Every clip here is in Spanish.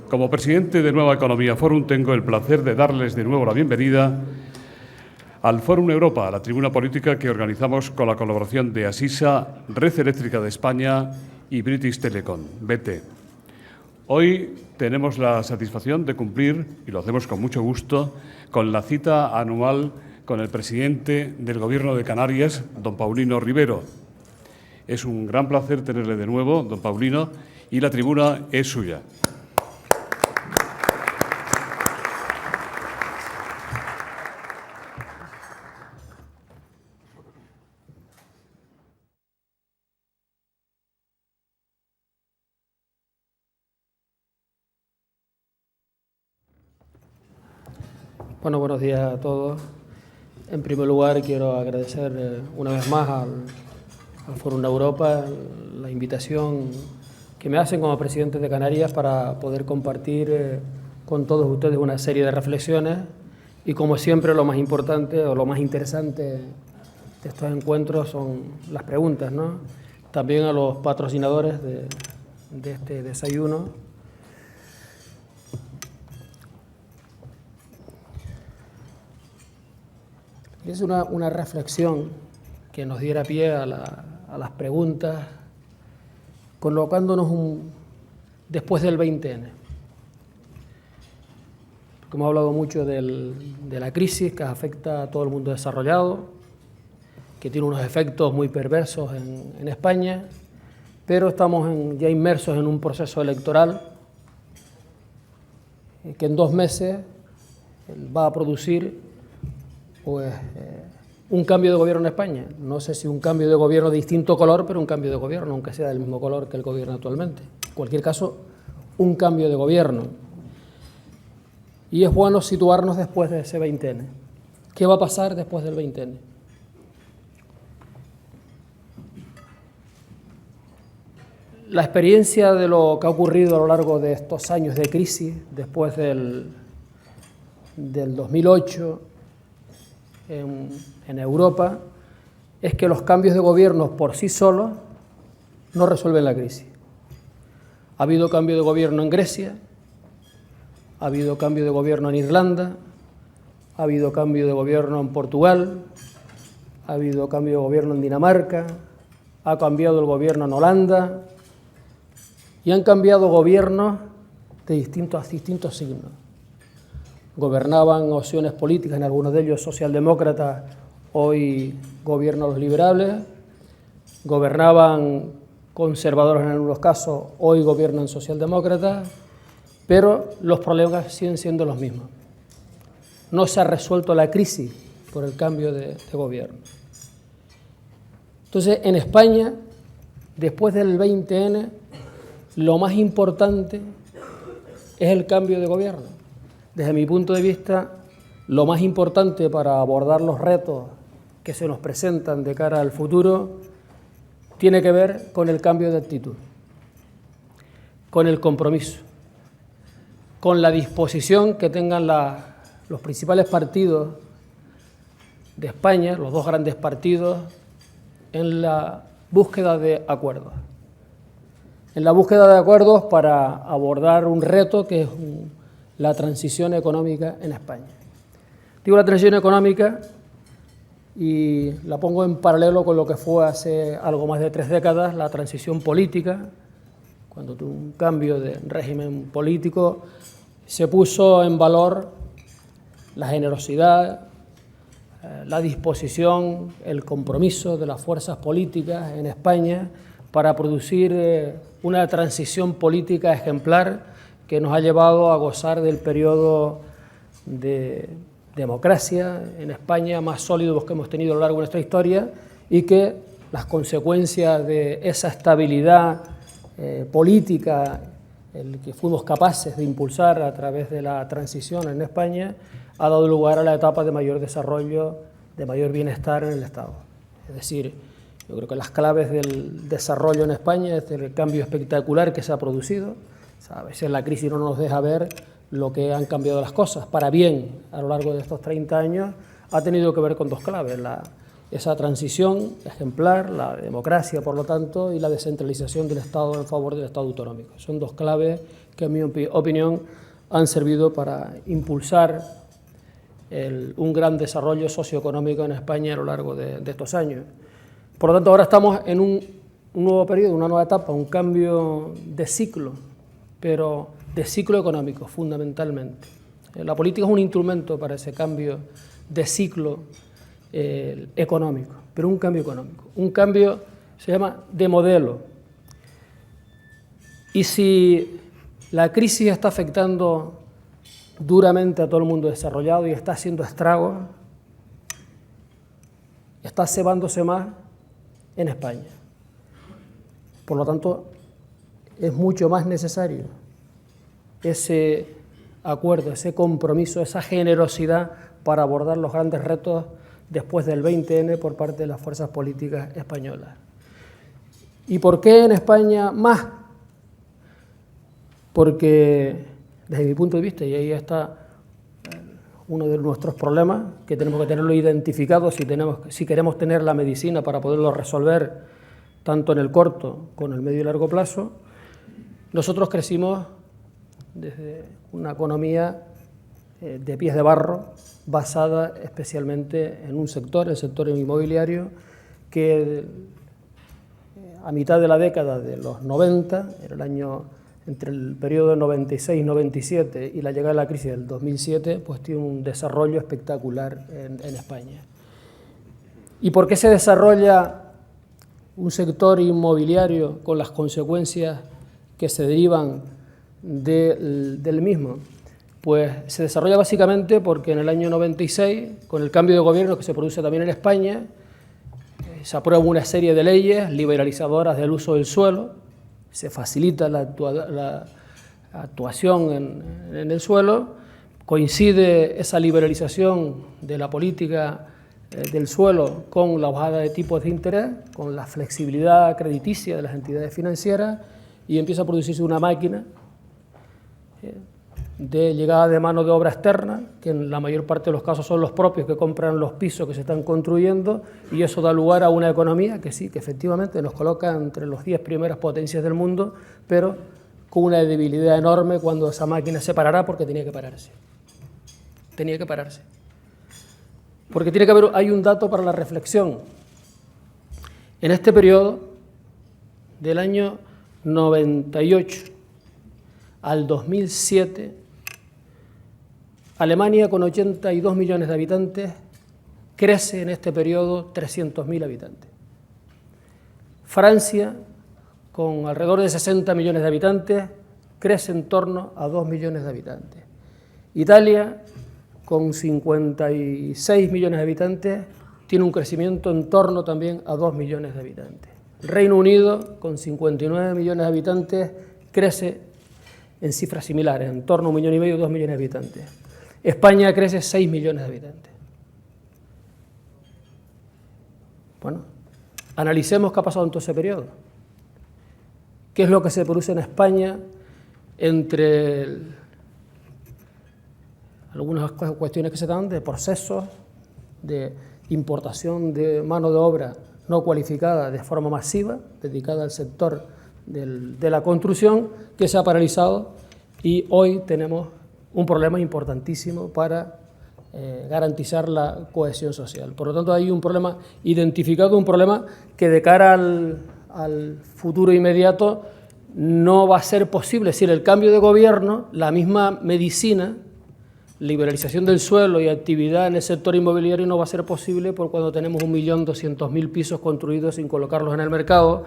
Como presidente de Nueva Economía Forum, tengo el placer de darles de nuevo la bienvenida al Forum Europa, la tribuna política que organizamos con la colaboración de Asisa, Red Eléctrica de España y British Telecom, BT. Hoy tenemos la satisfacción de cumplir, y lo hacemos con mucho gusto, con la cita anual con el presidente del Gobierno de Canarias, don Paulino Rivero. Es un gran placer tenerle de nuevo, don Paulino, y la tribuna es suya. Bueno, buenos días a todos. En primer lugar, quiero agradecer una vez más al Forum Europa la invitación que me hacen como presidente de Canarias para poder compartir con todos ustedes una serie de reflexiones y, como siempre, lo más importante o lo más interesante de estos encuentros son las preguntas, ¿no? También a los patrocinadores de este desayuno. Es una reflexión que nos diera pie a las preguntas, colocándonos después del 20N. Porque hemos hablado mucho de la crisis que afecta a todo el mundo desarrollado, que tiene unos efectos muy perversos en España, pero estamos ya inmersos en un proceso electoral que en 2 meses va a producir pues un cambio de gobierno en España. No sé si un cambio de gobierno de distinto color, pero un cambio de gobierno, aunque sea del mismo color que el gobierno actualmente. En cualquier caso, un cambio de gobierno. Y es bueno situarnos después de ese 20N. ¿Qué va a pasar después del 20N? La experiencia de lo que ha ocurrido a lo largo de estos años de crisis, después del 2008, en Europa, es que los cambios de gobierno por sí solos no resuelven la crisis. Ha habido cambio de gobierno en Grecia, ha habido cambio de gobierno en Irlanda, ha habido cambio de gobierno en Portugal, ha habido cambio de gobierno en Dinamarca, ha cambiado el gobierno en Holanda y han cambiado gobiernos de distintos signos. Gobernaban opciones políticas, en algunos de ellos socialdemócratas, hoy gobiernan los liberales. Gobernaban conservadores en algunos casos, hoy gobiernan socialdemócratas, pero los problemas siguen siendo los mismos. No se ha resuelto la crisis por el cambio de gobierno. Entonces, en España, después del 20N, lo más importante es el cambio de gobierno. Desde mi punto de vista, lo más importante para abordar los retos que se nos presentan de cara al futuro tiene que ver con el cambio de actitud, con el compromiso, con la disposición que tengan los principales partidos de España, los 2 grandes partidos, en la búsqueda de acuerdos. En la búsqueda de acuerdos para abordar un reto que es la transición económica en España. Digo la transición económica y la pongo en paralelo con lo que fue hace algo más de 3 décadas la transición política, cuando tuvo un cambio de régimen político, se puso en valor la generosidad, la disposición, el compromiso de las fuerzas políticas en España para producir una transición política ejemplar que nos ha llevado a gozar del periodo de democracia en España más sólido que hemos tenido a lo largo de nuestra historia y que las consecuencias de esa estabilidad política el que fuimos capaces de impulsar a través de la transición en España ha dado lugar a la etapa de mayor desarrollo, de mayor bienestar en el Estado. Es decir, Yo creo que las claves del desarrollo en España es el cambio espectacular que se ha producido. O sea, a veces la crisis no nos deja ver lo que han cambiado las cosas. Para bien, a lo largo de estos 30 años, ha tenido que ver con dos claves. Esa transición ejemplar, la democracia, por lo tanto, y la descentralización del Estado en favor del Estado autonómico. Son dos claves que, en mi opinión, han servido para impulsar un gran desarrollo socioeconómico en España a lo largo de estos años. Por lo tanto, ahora estamos en un nuevo periodo, una nueva etapa, un cambio de ciclo, pero de ciclo económico, fundamentalmente. La política es un instrumento para ese cambio de ciclo económico, pero un cambio económico. Un cambio se llama de modelo. Y si la crisis está afectando duramente a todo el mundo desarrollado y está haciendo estragos, está cebándose más en España. Por lo tanto, es mucho más necesario ese acuerdo, ese compromiso, esa generosidad para abordar los grandes retos después del 20N por parte de las fuerzas políticas españolas. ¿Y por qué en España más? Porque, desde mi punto de vista, y ahí está uno de nuestros problemas, que tenemos que tenerlo identificado si queremos tener la medicina para poderlo resolver tanto en el corto como en el medio y largo plazo, nosotros crecimos desde una economía de pies de barro, basada especialmente en un sector, el sector inmobiliario, que a mitad de la década de los 90, entre el periodo 96-97 y la llegada de la crisis del 2007, pues tiene un desarrollo espectacular en España. ¿Y por qué se desarrolla un sector inmobiliario con las consecuencias que se derivan del mismo? Pues se desarrolla básicamente porque en el año 96, con el cambio de gobierno que se produce también en España, se aprueba una serie de leyes liberalizadoras del uso del suelo, se facilita la actuación en el suelo, coincide esa liberalización de la política del suelo con la bajada de tipos de interés, con la flexibilidad crediticia de las entidades financieras, y empieza a producirse una máquina de llegada de mano de obra externa, que en la mayor parte de los casos son los propios que compran los pisos que se están construyendo, y eso da lugar a una economía que sí, que efectivamente nos coloca entre los 10 primeras potencias del mundo, pero con una debilidad enorme cuando esa máquina se parará, porque tenía que pararse. Tenía que pararse. Porque hay un dato para la reflexión. En este periodo, del año 98 al 2007, Alemania, con 82 millones de habitantes, crece en este periodo 300.000 habitantes. Francia, con alrededor de 60 millones de habitantes, crece en torno a 2 millones de habitantes. Italia, con 56 millones de habitantes, tiene un crecimiento en torno también a 2 millones de habitantes. El Reino Unido, con 59 millones de habitantes, crece en cifras similares, en torno a 1,5 millones, 2 millones de habitantes. España crece 6 millones de habitantes. Bueno, analicemos qué ha pasado en todo ese periodo. ¿Qué es lo que se produce en España entre algunas cuestiones que se dan de procesos de importación de mano de obra no cualificada de forma masiva, dedicada al sector de la construcción, que se ha paralizado, y hoy tenemos un problema importantísimo para garantizar la cohesión social? Por lo tanto, hay un problema identificado, un problema que de cara al futuro inmediato no va a ser posible. Es decir, el cambio de gobierno, la misma medicina, liberalización del suelo y actividad en el sector inmobiliario no va a ser posible por cuando tenemos 1.200.000 pisos construidos sin colocarlos en el mercado,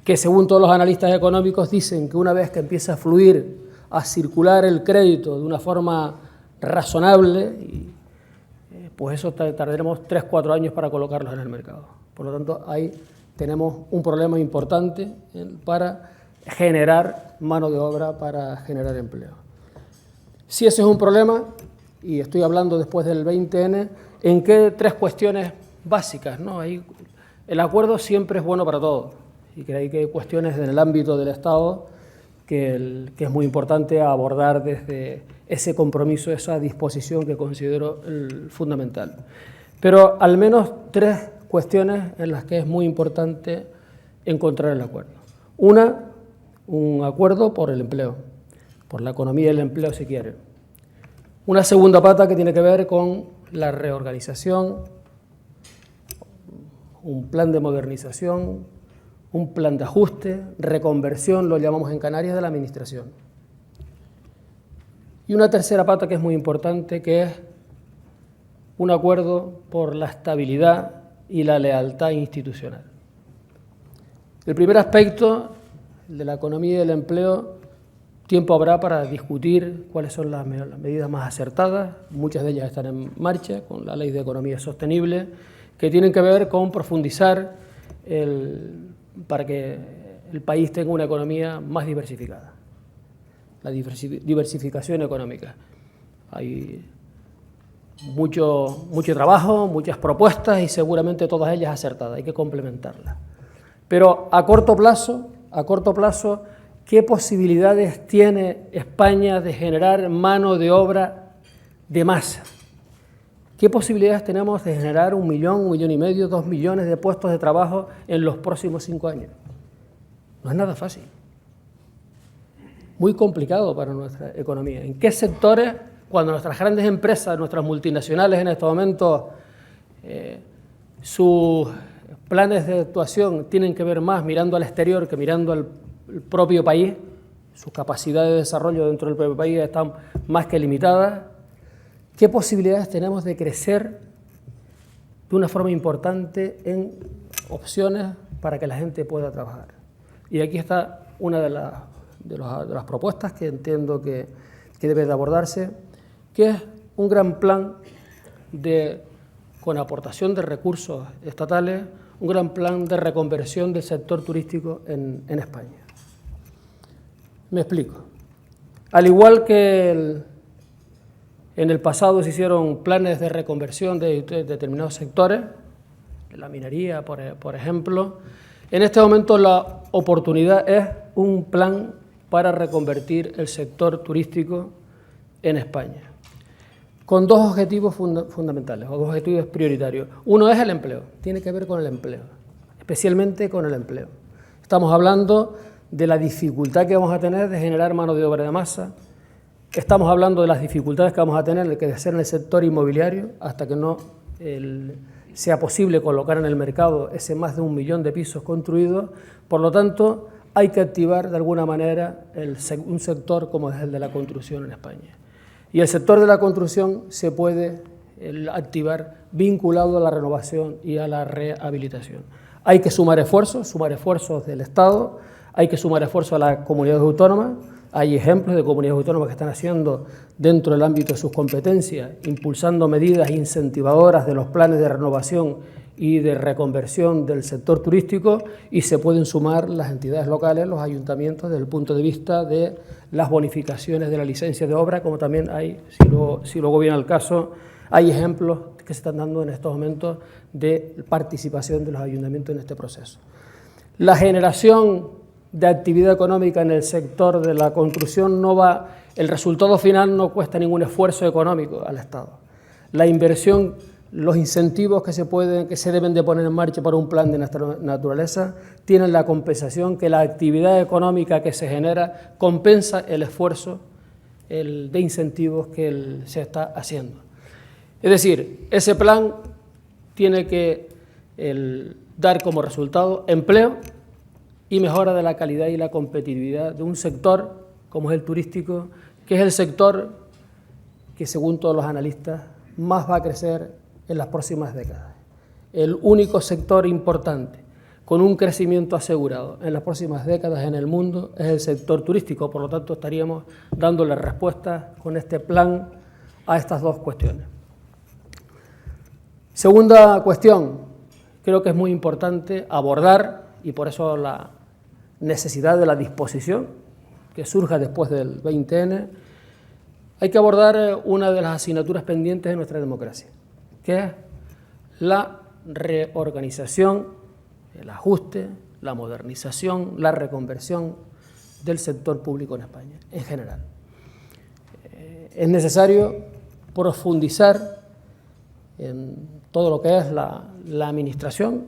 que según todos los analistas económicos dicen que una vez que empieza a fluir, a circular el crédito de una forma razonable, pues eso tardaremos 3-4 años para colocarlos en el mercado. Por lo tanto, ahí tenemos un problema importante para generar mano de obra, para generar empleo. Si ese es un problema, y estoy hablando después del 20N, ¿en qué 3 cuestiones básicas, ¿no? Ahí El acuerdo siempre es bueno para todos y creo que hay cuestiones en el ámbito del Estado que es muy importante abordar desde ese compromiso, esa disposición que considero fundamental. Pero al menos tres cuestiones en las que es muy importante encontrar el acuerdo. Una, un acuerdo por el empleo, por la economía del empleo si quiere. Una segunda pata que tiene que ver con la reorganización, un plan de modernización, un plan de ajuste, reconversión, lo llamamos en Canarias, de la Administración. Y una tercera pata que es muy importante, que es un acuerdo por la estabilidad y la lealtad institucional. El primer aspecto, el de la economía y del empleo, tiempo habrá para discutir cuáles son las medidas más acertadas, muchas de ellas están en marcha con la Ley de Economía Sostenible, que tienen que ver con profundizar para que el país tenga una economía más diversificada, la diversificación económica. Hay mucho trabajo, muchas propuestas y seguramente todas ellas acertadas, hay que complementarlas. Pero a corto plazo, ¿qué posibilidades tiene España de generar mano de obra de masa? ¿Qué posibilidades tenemos de generar 1 millón, 1,5 millones, 2 millones de puestos de trabajo en los próximos 5 años? No es nada fácil. Muy complicado para nuestra economía. ¿En qué sectores, cuando nuestras grandes empresas, nuestras multinacionales en estos momentos, sus planes de actuación tienen que ver más mirando al exterior que mirando al propio país? Sus capacidades de desarrollo dentro del propio país están más que limitadas. ¿Qué posibilidades tenemos de crecer de una forma importante en opciones para que la gente pueda trabajar? Y aquí está una de las propuestas que entiendo que debe de abordarse, que es un gran plan con aportación de recursos estatales, un gran plan de reconversión del sector turístico en España. Me explico. Al igual que en el pasado se hicieron planes de reconversión de determinados sectores, la minería, por ejemplo, en este momento la oportunidad es un plan para reconvertir el sector turístico en España, con dos objetivos fundamentales, o dos objetivos prioritarios. Uno es el empleo, tiene que ver con el empleo, especialmente con el empleo. Estamos hablando de la dificultad que vamos a tener de generar mano de obra de masa. Estamos hablando de las dificultades que vamos a tener de crecer en el sector inmobiliario hasta que no sea posible colocar en el mercado ese más de 1 millón de pisos construidos. Por lo tanto, hay que activar de alguna manera un sector como es el de la construcción en España. Y el sector de la construcción se puede activar vinculado a la renovación y a la rehabilitación. Hay que sumar esfuerzos del Estado, hay que sumar esfuerzos a las comunidades autónomas. Hay ejemplos de comunidades autónomas que están haciendo dentro del ámbito de sus competencias, impulsando medidas incentivadoras de los planes de renovación y de reconversión del sector turístico, y se pueden sumar las entidades locales, los ayuntamientos, desde el punto de vista de las bonificaciones de la licencia de obra, como también hay, si luego viene al caso, hay ejemplos que se están dando en estos momentos de participación de los ayuntamientos en este proceso. La generación de actividad económica en el sector de la construcción el resultado final no cuesta ningún esfuerzo económico al Estado. La inversión, los incentivos que se deben de poner en marcha para un plan de naturaleza tienen la compensación que la actividad económica que se genera compensa el esfuerzo de incentivos que se está haciendo. Es decir, ese plan tiene que dar como resultado empleo y mejora de la calidad y la competitividad de un sector como es el turístico, que es el sector que, según todos los analistas, más va a crecer en las próximas décadas. El único sector importante con un crecimiento asegurado en las próximas décadas en el mundo es el sector turístico. Por lo tanto, estaríamos dándole respuesta con este plan a estas dos cuestiones. Segunda cuestión, creo que es muy importante abordar, y por eso la necesidad de la disposición que surja después del 20N, hay que abordar una de las asignaturas pendientes de nuestra democracia, que es la reorganización el ajuste, la modernización, la reconversión del sector público en España, en general. Es necesario profundizar en todo lo que es la administración.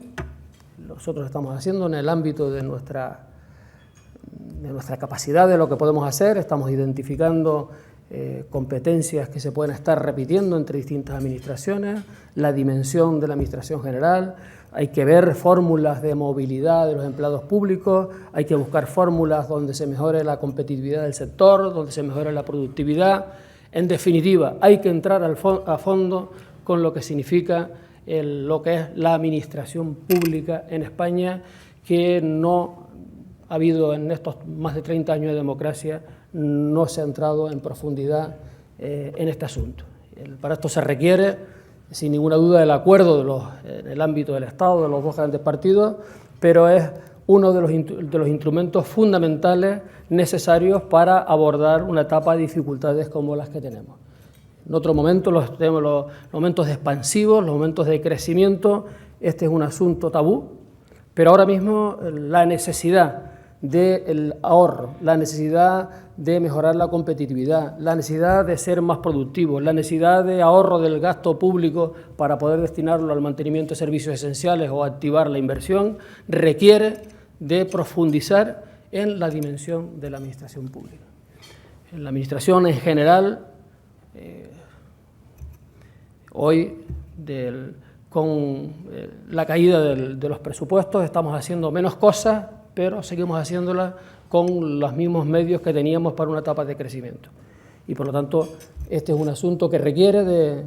Nosotros estamos haciendo en el ámbito de nuestra capacidad, de lo que podemos hacer. Estamos identificando competencias que se pueden estar repitiendo entre distintas administraciones, la dimensión de la administración general. Hay que ver fórmulas de movilidad de los empleados públicos, hay que buscar fórmulas donde se mejore la competitividad del sector, donde se mejore la productividad. En definitiva, hay que entrar a fondo con lo que significa lo que es la administración pública en España, que no ha habido en estos más de 30 años de democracia, no se ha entrado en profundidad en este asunto. Para esto se requiere, sin ninguna duda, el acuerdo en el ámbito del Estado, de los dos grandes partidos, pero es uno de los instrumentos fundamentales necesarios para abordar una etapa de dificultades como las que tenemos. En otro momento tenemos los momentos expansivos, los momentos de crecimiento. Este es un asunto tabú, pero ahora mismo la necesidad del ahorro, la necesidad de mejorar la competitividad, la necesidad de ser más productivos, la necesidad de ahorro del gasto público para poder destinarlo al mantenimiento de servicios esenciales o activar la inversión, requiere de profundizar en la dimensión de la administración pública. En la administración en general, hoy, con la caída de los presupuestos, estamos haciendo menos cosas, pero seguimos haciéndolas con los mismos medios que teníamos para una etapa de crecimiento. Y por lo tanto, este es un asunto que requiere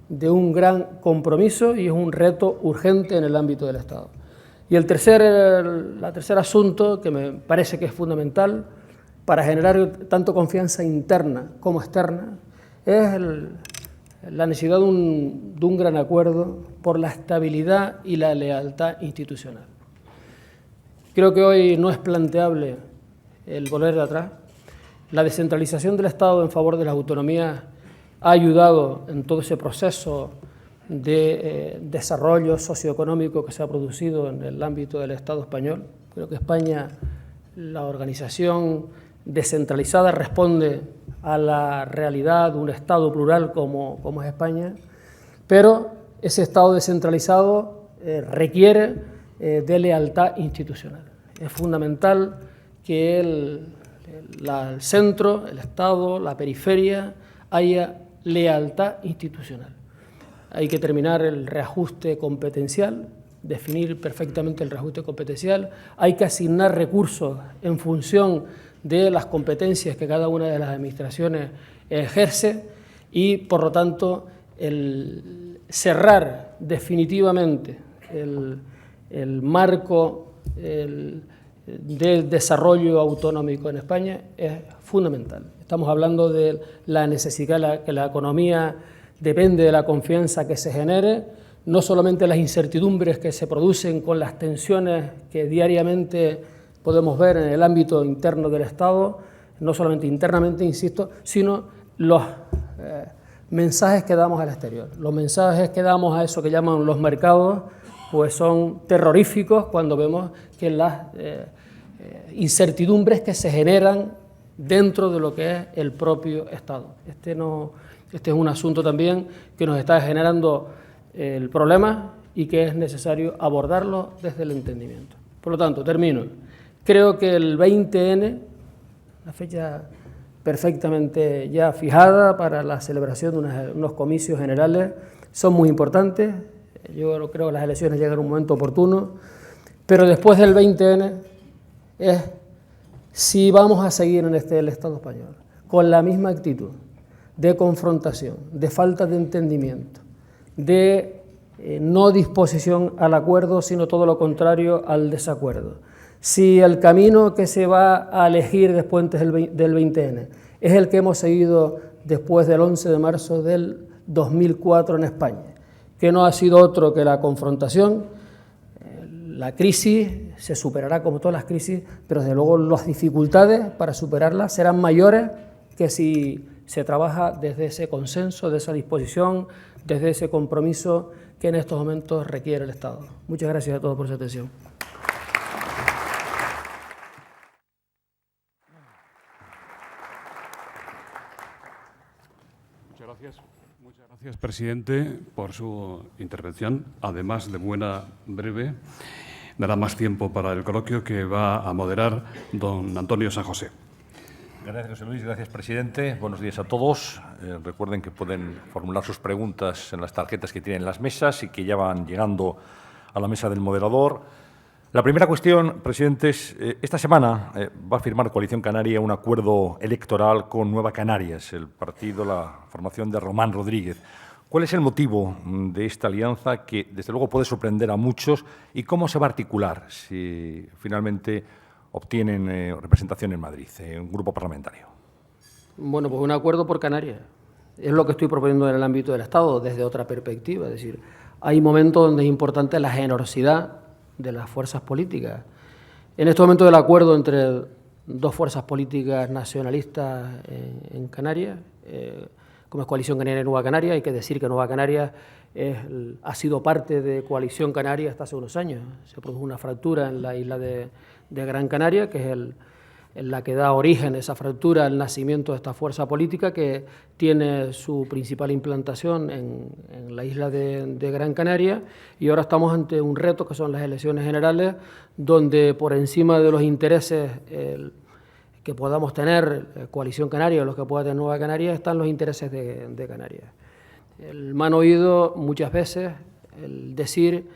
de un gran compromiso y es un reto urgente en el ámbito del Estado. Y el tercer asunto, que me parece que es fundamental para generar tanto confianza interna como externa, es la necesidad de un gran acuerdo por la estabilidad y la lealtad institucional. Creo que hoy no es planteable el volver de atrás. La descentralización del Estado en favor de las autonomías ha ayudado en todo ese proceso de desarrollo socioeconómico que se ha producido en el ámbito del Estado español. Creo que España, la organización descentralizada, responde a la realidad de un Estado plural como es España, pero ese Estado descentralizado requiere de lealtad institucional. Es fundamental que el centro, el Estado, la periferia, haya lealtad institucional. Hay que terminar el reajuste competencial, definir perfectamente el reajuste competencial, hay que asignar recursos en función de las competencias que cada una de las administraciones ejerce y, por lo tanto, cerrar definitivamente el marco del desarrollo autonómico en España es fundamental. Estamos hablando de la necesidad que la economía depende de la confianza que se genere, no solamente las incertidumbres que se producen con las tensiones que diariamente podemos ver en el ámbito interno del Estado, no solamente internamente, insisto, sino los mensajes que damos al exterior. Los mensajes que damos a eso que llaman los mercados, pues son terroríficos cuando vemos que las incertidumbres que se generan dentro de lo que es el propio Estado. Este es un asunto también que nos está generando el problema y que es necesario abordarlo desde el entendimiento. Por lo tanto, termino. Creo que el 20N, la fecha perfectamente ya fijada para la celebración de unos comicios generales, son muy importantes. Yo creo que las elecciones llegan en un momento oportuno, pero después del 20N es si vamos a seguir en el Estado español con la misma actitud de confrontación, de falta de entendimiento, de no disposición al acuerdo, sino todo lo contrario al desacuerdo. Si el camino que se va a elegir después del 20N es el que hemos seguido después del 11 de marzo del 2004 en España, que no ha sido otro que la confrontación, la crisis se superará como todas las crisis, pero desde luego las dificultades para superarlas serán mayores que si se trabaja desde ese consenso, de esa disposición, desde ese compromiso que en estos momentos requiere el Estado. Muchas gracias a todos por su atención. Gracias, presidente, por su intervención, además de buena, breve. Dará más tiempo para el coloquio que va a moderar don Antonio San José. Gracias, José Luis. Gracias, presidente. Buenos días a todos. Recuerden que pueden formular sus preguntas en las tarjetas que tienen en las mesas y que ya van llegando a la mesa del moderador. La primera cuestión, presidente, es esta semana va a firmar Coalición Canaria un acuerdo electoral con Nueva Canarias, el partido, la formación de Román Rodríguez. ¿Cuál es el motivo de esta alianza que, desde luego, puede sorprender a muchos y cómo se va a articular si finalmente obtienen representación en Madrid, un grupo parlamentario? Bueno, pues un acuerdo por Canarias. Es lo que estoy proponiendo en el ámbito del Estado desde otra perspectiva. Es decir, hay momentos donde es importante la generosidad de las fuerzas políticas. En este momento el acuerdo entre dos fuerzas políticas nacionalistas en Canarias, como es Coalición Canaria y Nueva Canaria, hay que decir que Nueva Canarias ha sido parte de Coalición Canaria hasta hace unos años. Se produjo una fractura en la isla de Gran Canaria, que es la que da origen a esa fractura, el nacimiento de esta fuerza política que tiene su principal implantación en la isla de Gran Canaria, y ahora estamos ante un reto que son las elecciones generales, donde por encima de los intereses que podamos tener Coalición Canaria o los que pueda tener Nueva Canarias están los intereses de Canarias. Me han oído muchas veces el decir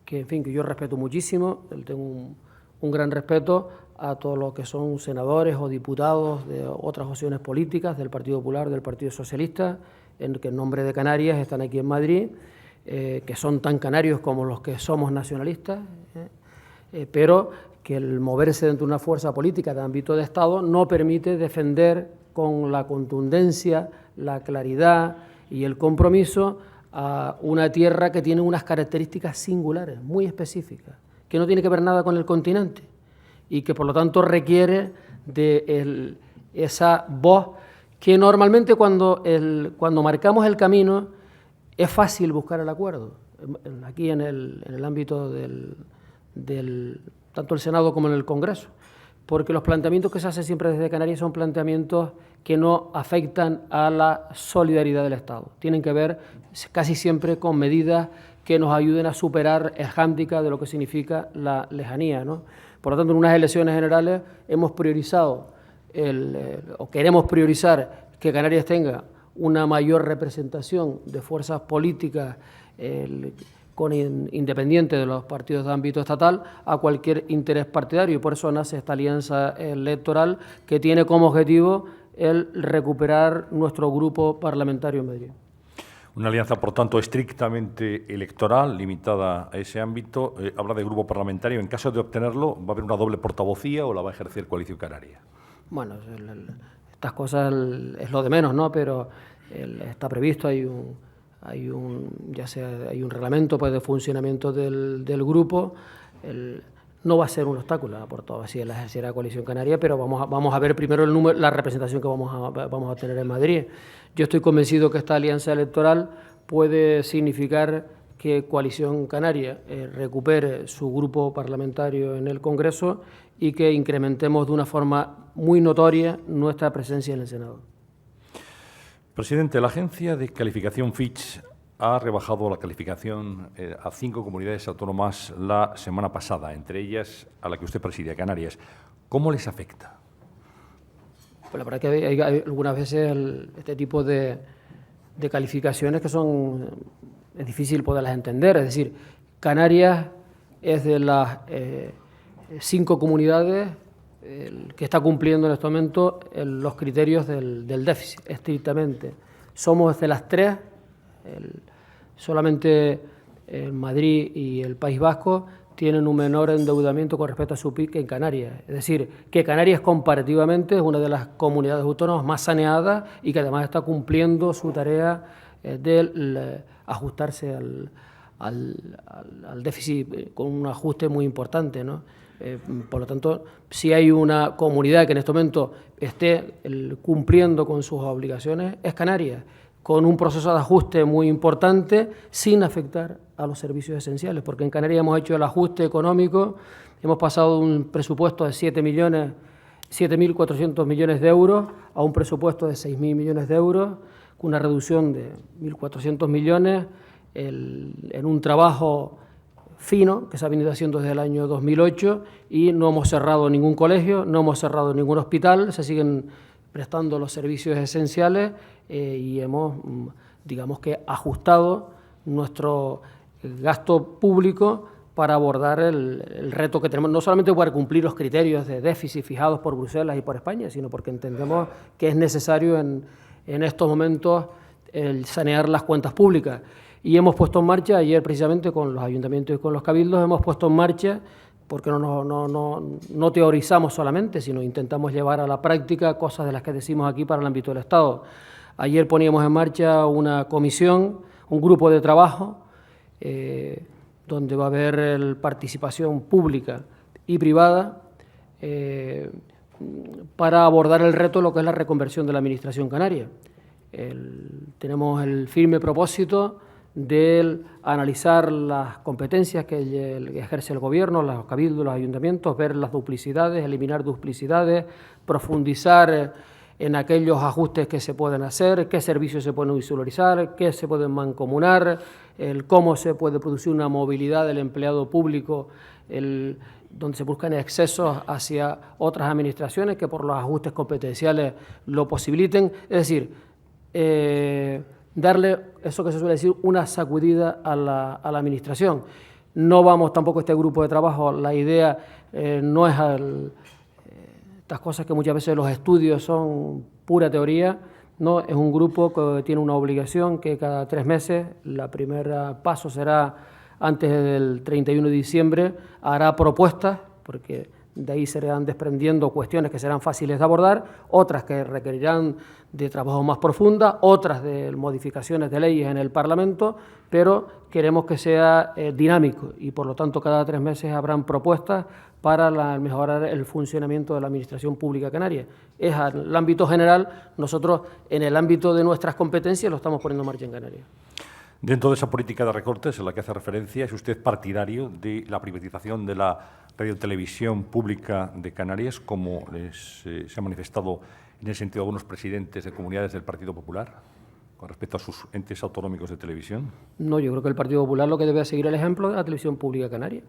que, en fin, que yo respeto muchísimo, tengo un gran respeto a todos los que son senadores o diputados de otras opciones políticas, del Partido Popular, del Partido Socialista, que en nombre de Canarias están aquí en Madrid, que son tan canarios como los que somos nacionalistas, pero que el moverse dentro de una fuerza política de ámbito de Estado no permite defender con la contundencia, la claridad y el compromiso a una tierra que tiene unas características singulares, muy específicas, que no tiene que ver nada con el continente y que por lo tanto requiere de esa voz que normalmente cuando marcamos el camino es fácil buscar el acuerdo. Aquí en el ámbito tanto el Senado como en el Congreso, porque los planteamientos que se hacen siempre desde Canarias son planteamientos que no afectan a la solidaridad del Estado. Tienen que ver casi siempre con medidas que nos ayuden a superar el hándicap de lo que significa la lejanía, ¿no? Por lo tanto, en unas elecciones generales hemos priorizado, o queremos priorizar, que Canarias tenga una mayor representación de fuerzas políticas independiente de los partidos de ámbito estatal a cualquier interés partidario, y por eso nace esta alianza electoral que tiene como objetivo el recuperar nuestro grupo parlamentario en Madrid. Una alianza, por tanto, estrictamente electoral, limitada a ese ámbito. Habla de grupo parlamentario. En caso de obtenerlo, ¿va a haber una doble portavocía o la va a ejercer Coalición Canaria? Bueno, estas cosas es lo de menos, ¿no? Pero está previsto, hay un reglamento pues, de funcionamiento del grupo. No va a ser un obstáculo la portavocía la ejercerá Coalición Canaria, pero vamos a ver primero la representación que vamos a tener en Madrid. Yo estoy convencido que esta alianza electoral puede significar que Coalición Canaria recupere su grupo parlamentario en el Congreso y que incrementemos de una forma muy notoria nuestra presencia en el Senado. Presidente, la agencia de calificación Fitch ha rebajado la calificación a 5 comunidades autónomas la semana pasada, entre ellas a la que usted preside, Canarias. ¿Cómo les afecta? Pues la verdad que hay algunas veces este tipo de calificaciones que es difícil poderlas entender. Es decir, Canarias es de las 5 comunidades que está cumpliendo en este momento los criterios del déficit, estrictamente. Somos de las 3, solamente Madrid y el País Vasco tienen un menor endeudamiento con respecto a su PIB que en Canarias. Es decir, que Canarias comparativamente es una de las comunidades autónomas más saneadas y que además está cumpliendo su tarea de ajustarse al déficit con un ajuste muy importante, ¿no? Por lo tanto, si hay una comunidad que en este momento esté cumpliendo con sus obligaciones, es Canarias, con un proceso de ajuste muy importante sin afectar a los servicios esenciales, porque en Canarias hemos hecho el ajuste económico, hemos pasado de un presupuesto de 7.400 millones de euros a un presupuesto de 6.000 millones de euros, con una reducción de 1.400 millones en un trabajo fino que se ha venido haciendo desde el año 2008 y no hemos cerrado ningún colegio, no hemos cerrado ningún hospital, se siguen prestando los servicios esenciales y hemos, digamos que, ajustado nuestro gasto público para abordar el reto que tenemos, no solamente para cumplir los criterios de déficit fijados por Bruselas y por España, sino porque entendemos que es necesario en estos momentos el sanear las cuentas públicas. Y hemos puesto en marcha, ayer precisamente con los ayuntamientos y con los cabildos, hemos puesto en marcha, porque no teorizamos solamente, sino intentamos llevar a la práctica cosas de las que decimos aquí para el ámbito del Estado. Ayer poníamos en marcha una comisión, un grupo de trabajo, donde va a haber participación pública y privada para abordar el reto de lo que es la reconversión de la Administración canaria. Tenemos el firme propósito de analizar las competencias que ejerce el Gobierno, los cabildos, los ayuntamientos, ver las duplicidades, eliminar duplicidades, profundizar en aquellos ajustes que se pueden hacer, qué servicios se pueden visualizar, qué se pueden mancomunar, cómo se puede producir una movilidad del empleado público, donde se buscan excesos hacia otras administraciones que por los ajustes competenciales lo posibiliten. Es decir, darle, eso que se suele decir, una sacudida a la Administración. No vamos tampoco a este grupo de trabajo, la idea no es estas cosas que muchas veces los estudios son pura teoría, no, es un grupo que tiene una obligación que cada 3 meses, la primera paso será antes del 31 de diciembre, hará propuestas, porque de ahí se irán desprendiendo cuestiones que serán fáciles de abordar, otras que requerirán de trabajo más profunda, otras de modificaciones de leyes en el Parlamento, pero queremos que sea dinámico y por lo tanto cada 3 meses habrán propuestas para mejorar el funcionamiento de la Administración Pública canaria. Es al ámbito general, nosotros en el ámbito de nuestras competencias lo estamos poniendo en marcha en Canarias. Dentro de esa política de recortes a la que hace referencia, ¿es usted partidario de la privatización de la radiotelevisión pública de Canarias, como se ha manifestado en ese sentido algunos presidentes de comunidades del Partido Popular con respecto a sus entes autonómicos de televisión? No, yo creo que el Partido Popular lo que debe seguir el ejemplo de la televisión pública canaria.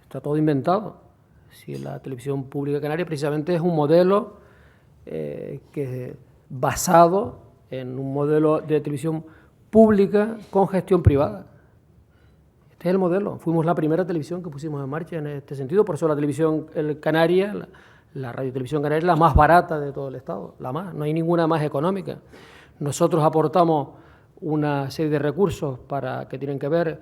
Está todo inventado. Si la televisión pública canaria precisamente es un modelo basado en un modelo de televisión pública con gestión privada. Este es el modelo. Fuimos la primera televisión que pusimos en marcha en este sentido, por eso la televisión canaria, la radiotelevisión canaria es la más barata de todo el Estado, la más, no hay ninguna más económica. Nosotros aportamos una serie de recursos que tienen que ver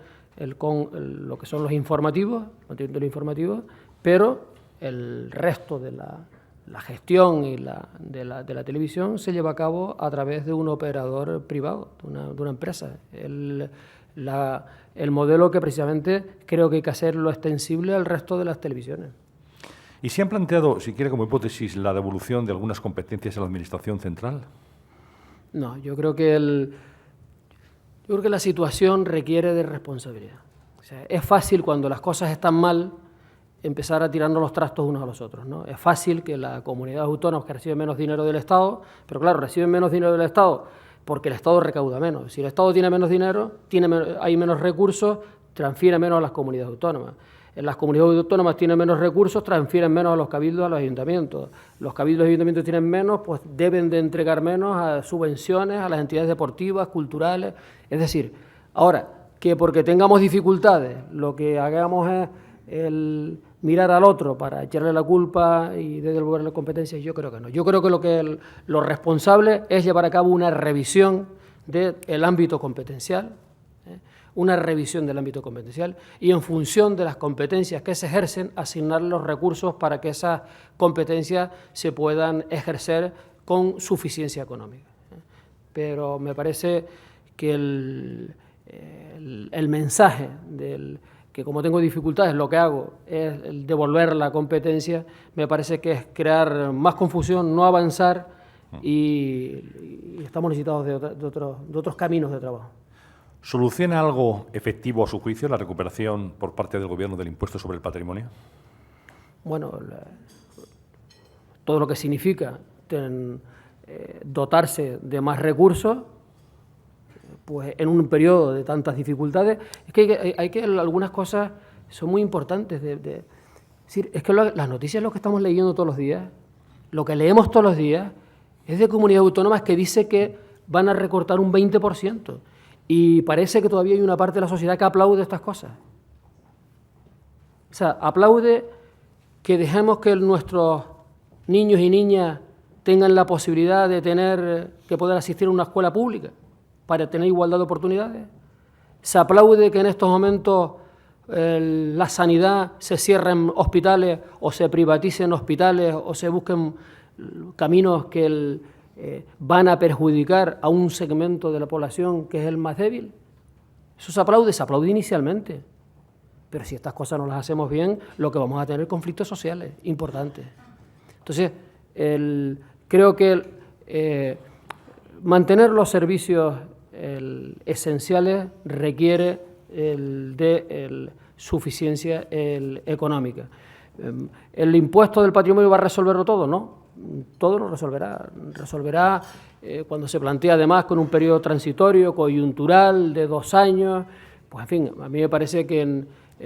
con lo que son los informativos, mantenimiento de los informativos, pero el resto de la gestión y de la televisión se lleva a cabo a través de un operador privado, de una empresa. El modelo que precisamente creo que hay que hacerlo extensible al resto de las televisiones. ¿Y se han planteado, si quiere como hipótesis, la devolución de algunas competencias a la Administración central? No, yo creo que la situación requiere de responsabilidad. O sea, es fácil cuando las cosas están mal empezar a tirarnos los trastos unos a los otros, ¿no? Es fácil que la comunidad autónoma que recibe menos dinero del Estado, pero claro, reciben menos dinero del Estado porque el Estado recauda menos. Si el Estado tiene menos dinero, hay menos recursos, transfiere menos a las comunidades autónomas. Las comunidades autónomas tienen menos recursos, transfieren menos a los cabildos, a los ayuntamientos. Los cabildos y ayuntamientos tienen menos, pues deben de entregar menos a subvenciones, a las entidades deportivas, culturales. Es decir, ahora, que porque tengamos dificultades, lo que hagamos es el mirar al otro para echarle la culpa y devolverle las competencias, yo creo que no. Yo creo que lo responsable es llevar a cabo una revisión del ámbito competencial, una revisión del ámbito competencial y en función de las competencias que se ejercen, asignar los recursos para que esas competencias se puedan ejercer con suficiencia económica. Pero me parece que el mensaje que como tengo dificultades lo que hago es el devolver la competencia, me parece que es crear más confusión, no avanzar y estamos necesitados de otros caminos de trabajo. ¿Soluciona algo efectivo a su juicio la recuperación por parte del Gobierno del impuesto sobre el patrimonio? Bueno, todo lo que significa dotarse de más recursos, pues en un periodo de tantas dificultades. Es que hay que algunas cosas son muy importantes. Es decir, es que las noticias, lo que estamos leyendo todos los días, lo que leemos todos los días, es de comunidades autónomas que dice que van a recortar un 20%. Y parece que todavía hay una parte de la sociedad que aplaude estas cosas. O sea, aplaude que dejemos que nuestros niños y niñas tengan la posibilidad de poder asistir a una escuela pública para tener igualdad de oportunidades. Se aplaude que en estos momentos la sanidad se cierren hospitales o se privaticen hospitales o se busquen caminos que van a perjudicar a un segmento de la población que es el más débil. Eso se aplaude inicialmente. Pero si estas cosas no las hacemos bien, lo que vamos a tener es conflictos sociales importantes. Entonces, creo que mantener los servicios esenciales requiere de suficiencia económica. ¿El impuesto del patrimonio va a resolverlo todo? No, todo lo resolverá. Resolverá cuando se plantea además con un periodo transitorio, coyuntural, de 2 años. Pues en fin, a mí me parece que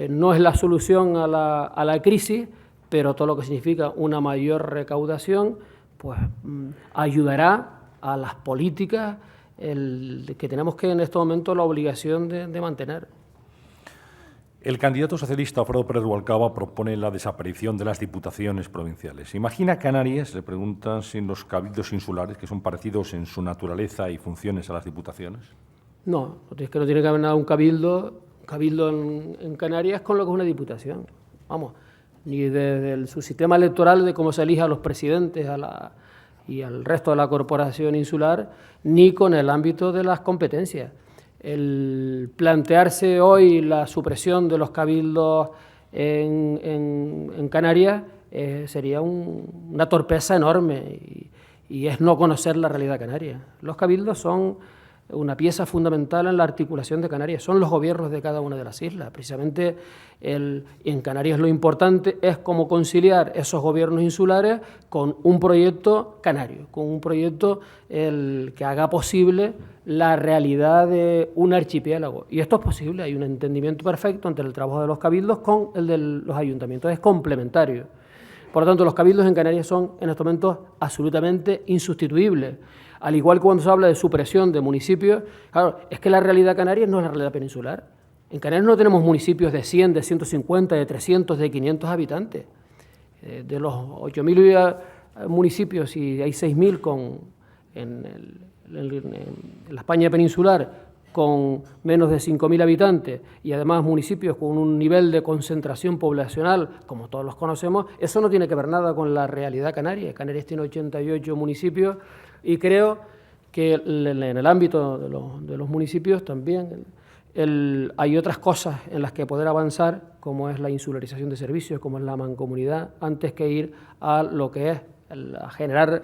no es la solución a la crisis, pero todo lo que significa una mayor recaudación, pues ayudará a las políticas que tenemos que en este momento la obligación de mantener. El candidato socialista Alfredo Pérez Rubalcaba propone la desaparición de las diputaciones provinciales. ¿Imagina Canarias, le preguntan, sin los cabildos insulares, que son parecidos en su naturaleza y funciones a las diputaciones? No, es que no tiene que haber nada un cabildo en Canarias con lo que es una diputación. Vamos, ni desde su sistema electoral de cómo se elige a los presidentes y al resto de la corporación insular, ni con el ámbito de las competencias. El plantearse hoy la supresión de los cabildos en Canarias sería una torpeza enorme y es no conocer la realidad canaria. Los cabildos son una pieza fundamental en la articulación de Canarias, son los gobiernos de cada una de las islas. Precisamente en Canarias lo importante es cómo conciliar esos gobiernos insulares con un proyecto canario, con un proyecto que haga posible la realidad de un archipiélago. Y esto es posible, hay un entendimiento perfecto entre el trabajo de los cabildos con el de los ayuntamientos, es complementario. Por lo tanto, los cabildos en Canarias son en estos momentos absolutamente insustituibles. Al igual que cuando se habla de supresión de municipios, claro, es que la realidad canaria no es la realidad peninsular. En Canarias no tenemos municipios de 100, de 150, de 300, de 500 habitantes. De los 8.000 municipios, y hay 6.000 en la España peninsular con menos de 5.000 habitantes y además municipios con un nivel de concentración poblacional, como todos los conocemos, eso no tiene que ver nada con la realidad canaria. Canarias tiene 88 municipios y creo que en el ámbito de los municipios también hay otras cosas en las que poder avanzar, como es la insularización de servicios, como es la mancomunidad, antes que ir a lo que es a generar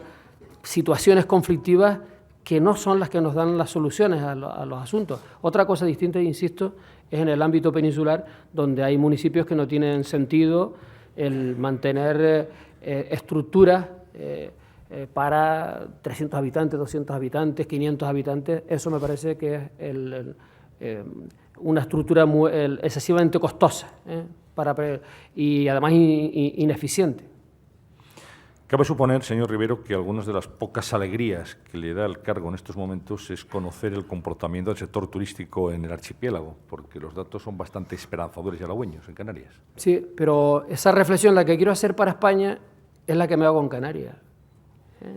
situaciones conflictivas que no son las que nos dan las soluciones a los asuntos. Otra cosa distinta, insisto, es en el ámbito peninsular, donde hay municipios que no tienen sentido el mantener estructuras para 300 habitantes, 200 habitantes, 500 habitantes. Eso me parece que es una estructura excesivamente costosa y además ineficiente. Cabe suponer, señor Rivero, que algunas de las pocas alegrías que le da el cargo en estos momentos es conocer el comportamiento del sector turístico en el archipiélago, porque los datos son bastante esperanzadores y halagüeños en Canarias. Sí, pero esa reflexión, la que quiero hacer para España, es la que me hago en Canarias.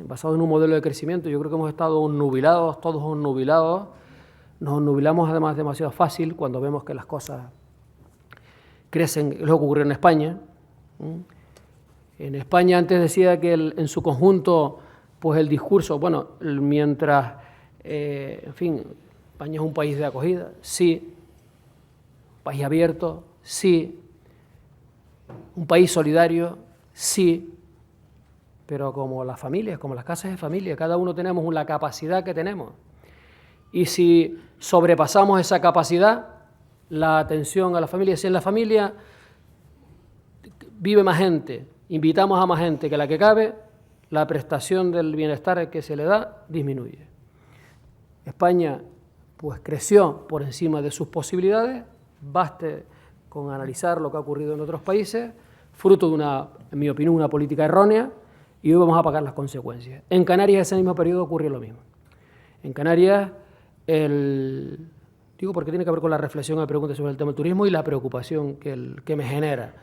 Basado en un modelo de crecimiento, yo creo que hemos estado obnubilados, todos obnubilados. Nos obnubilamos además demasiado fácil cuando vemos que las cosas crecen, es lo que ocurrió en España. En España antes decía que en su conjunto, pues el discurso, bueno, mientras, en fin, España es un país de acogida, sí, un país abierto, sí, un país solidario, sí, pero como las familias, como las casas de familia, cada uno tenemos la capacidad que tenemos. Y si sobrepasamos esa capacidad, la atención a la familia, si en la familia vive más gente, invitamos a más gente que la que cabe, la prestación del bienestar que se le da disminuye. España pues creció por encima de sus posibilidades, baste con analizar lo que ha ocurrido en otros países, fruto de una, en mi opinión, una política errónea, y hoy vamos a pagar las consecuencias. En Canarias ese mismo periodo ocurrió lo mismo. En Canarias, digo porque tiene que ver con la reflexión que me pregunta sobre el tema del turismo y la preocupación que me genera.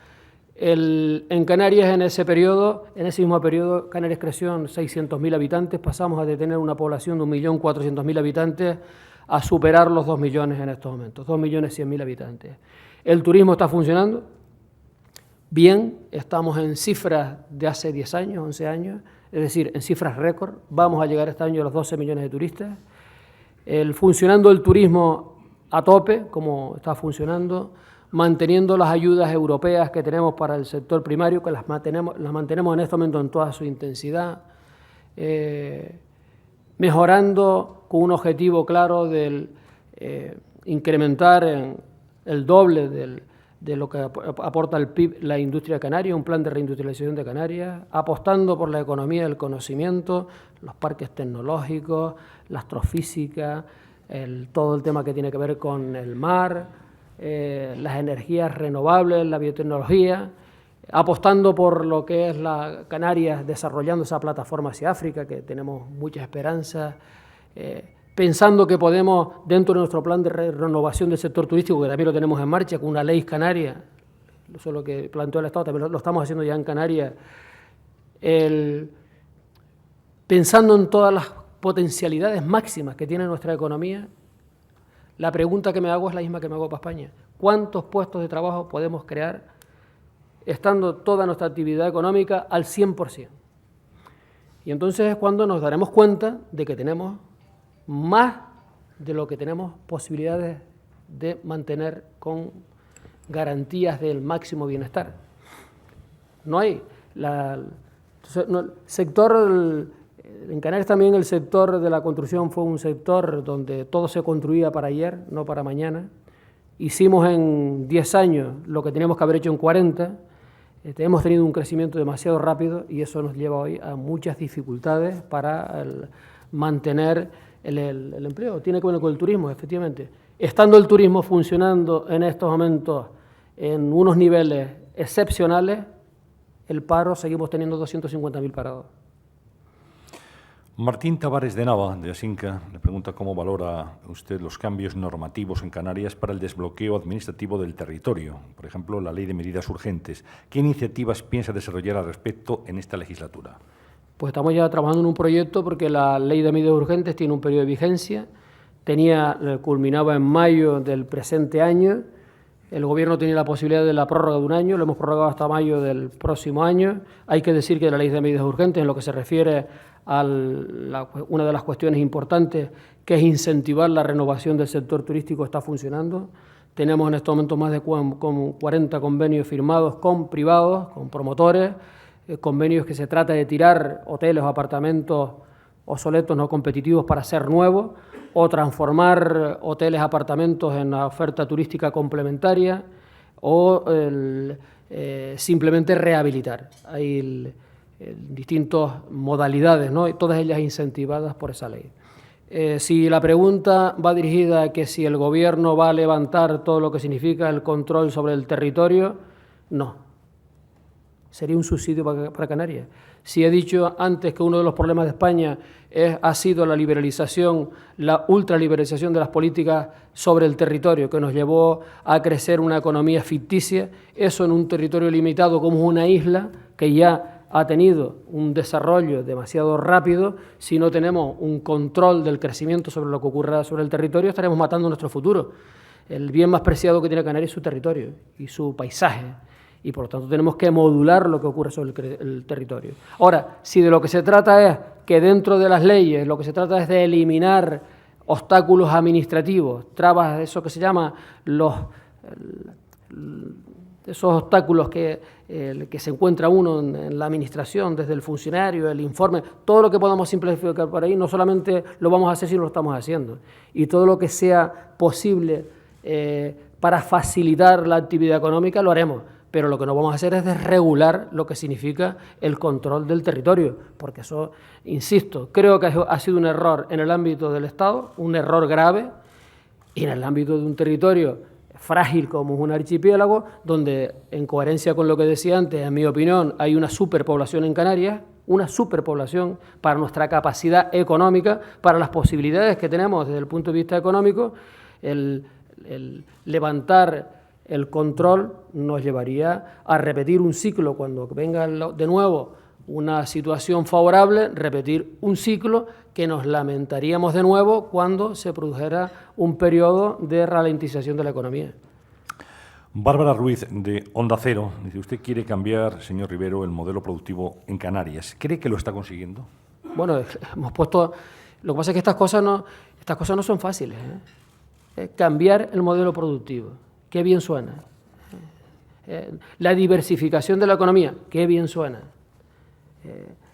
En Canarias, en ese mismo periodo, Canarias creció en 600.000 habitantes, pasamos a tener una población de 1.400.000 habitantes a superar los 2 millones en estos momentos, 2.100.000 habitantes. El turismo está funcionando bien, estamos en cifras de hace 10 años, 11 años, es decir, en cifras récord, vamos a llegar este año a los 12 millones de turistas. Funcionando el turismo a tope, como está funcionando, manteniendo las ayudas europeas que tenemos para el sector primario, que las mantenemos en este momento en toda su intensidad, mejorando con un objetivo claro del incrementar en el doble de lo que aporta el PIB la industria canaria, un plan de reindustrialización de Canarias, apostando por la economía del conocimiento, los parques tecnológicos, la astrofísica, todo el tema que tiene que ver con el mar, las energías renovables, la biotecnología, apostando por lo que es la Canarias, desarrollando esa plataforma hacia África, que tenemos muchas esperanzas, pensando que podemos, dentro de nuestro plan de renovación del sector turístico, que también lo tenemos en marcha, con una ley canaria, eso es lo que planteó el Estado, también lo estamos haciendo ya en Canarias, pensando en todas las potencialidades máximas que tiene nuestra economía, la pregunta que me hago es la misma que me hago para España. ¿Cuántos puestos de trabajo podemos crear estando toda nuestra actividad económica al 100%? Y entonces es cuando nos daremos cuenta de que tenemos más de lo que tenemos posibilidades de mantener con garantías del máximo bienestar. No hay. En Canarias también el sector de la construcción fue un sector donde todo se construía para ayer, no para mañana. Hicimos en 10 años lo que teníamos que haber hecho en 40. Hemos tenido un crecimiento demasiado rápido y eso nos lleva hoy a muchas dificultades para mantener el empleo. Tiene que ver con el turismo, efectivamente. Estando el turismo funcionando en estos momentos en unos niveles excepcionales, el paro, seguimos teniendo 250.000 parados. Martín Tavares de Nava, de Asinca, le pregunta cómo valora usted los cambios normativos en Canarias para el desbloqueo administrativo del territorio, por ejemplo, la Ley de Medidas Urgentes. ¿Qué iniciativas piensa desarrollar al respecto en esta legislatura? Pues estamos ya trabajando en un proyecto porque la Ley de Medidas Urgentes tiene un periodo de vigencia, culminaba en mayo del presente año, el Gobierno tenía la posibilidad de la prórroga de un año, lo hemos prorrogado hasta mayo del próximo año. Hay que decir que la Ley de Medidas Urgentes, en lo que se refiere a una de las cuestiones importantes, que es incentivar la renovación del sector turístico, está funcionando. Tenemos en estos momentos más de 40 convenios firmados con privados, con promotores, convenios que se trata de tirar hoteles o apartamentos obsoletos no competitivos para hacer nuevos, o transformar hoteles, apartamentos en una oferta turística complementaria, o simplemente rehabilitar. Hay distintas modalidades, ¿no? Y todas ellas incentivadas por esa ley. Si la pregunta va dirigida a que si el Gobierno va a levantar todo lo que significa el control sobre el territorio, no. Sería un subsidio para Canarias. Si he dicho antes que uno de los problemas de España ha sido la liberalización, la ultraliberalización de las políticas sobre el territorio, que nos llevó a crecer una economía ficticia, eso en un territorio limitado como una isla, que ya ha tenido un desarrollo demasiado rápido. Si no tenemos un control del crecimiento sobre lo que ocurra sobre el territorio, estaremos matando nuestro futuro. El bien más preciado que tiene Canarias es su territorio y su paisaje, y por lo tanto tenemos que modular lo que ocurre sobre el territorio. Ahora, si de lo que se trata es que dentro de las leyes lo que se trata es de eliminar obstáculos administrativos, trabas, eso que se llama esos obstáculos que se encuentra uno en la administración, desde el funcionario, el informe, todo lo que podamos simplificar por ahí, no solamente lo vamos a hacer, sino lo estamos haciendo. Y todo lo que sea posible para facilitar la actividad económica lo haremos. pero lo que no vamos a hacer es desregular lo que significa el control del territorio, porque eso, insisto, creo que ha sido un error en el ámbito del Estado, un error grave, y en el ámbito de un territorio frágil como es un archipiélago, donde, en coherencia con lo que decía antes, en mi opinión, hay una superpoblación en Canarias, una superpoblación para nuestra capacidad económica, para las posibilidades que tenemos desde el punto de vista económico, el levantar el control nos llevaría a repetir un ciclo cuando venga de nuevo una situación favorable, repetir un ciclo que nos lamentaríamos de nuevo cuando se produjera un periodo de ralentización de la economía. Bárbara Ruiz, de Onda Cero, dice: usted quiere cambiar, señor Rivero, el modelo productivo en Canarias. ¿Cree que lo está consiguiendo? Bueno, hemos puesto... Lo que pasa es que estas cosas no son fáciles, ¿eh? Cambiar el modelo productivo, qué bien suena. La diversificación de la economía, qué bien suena.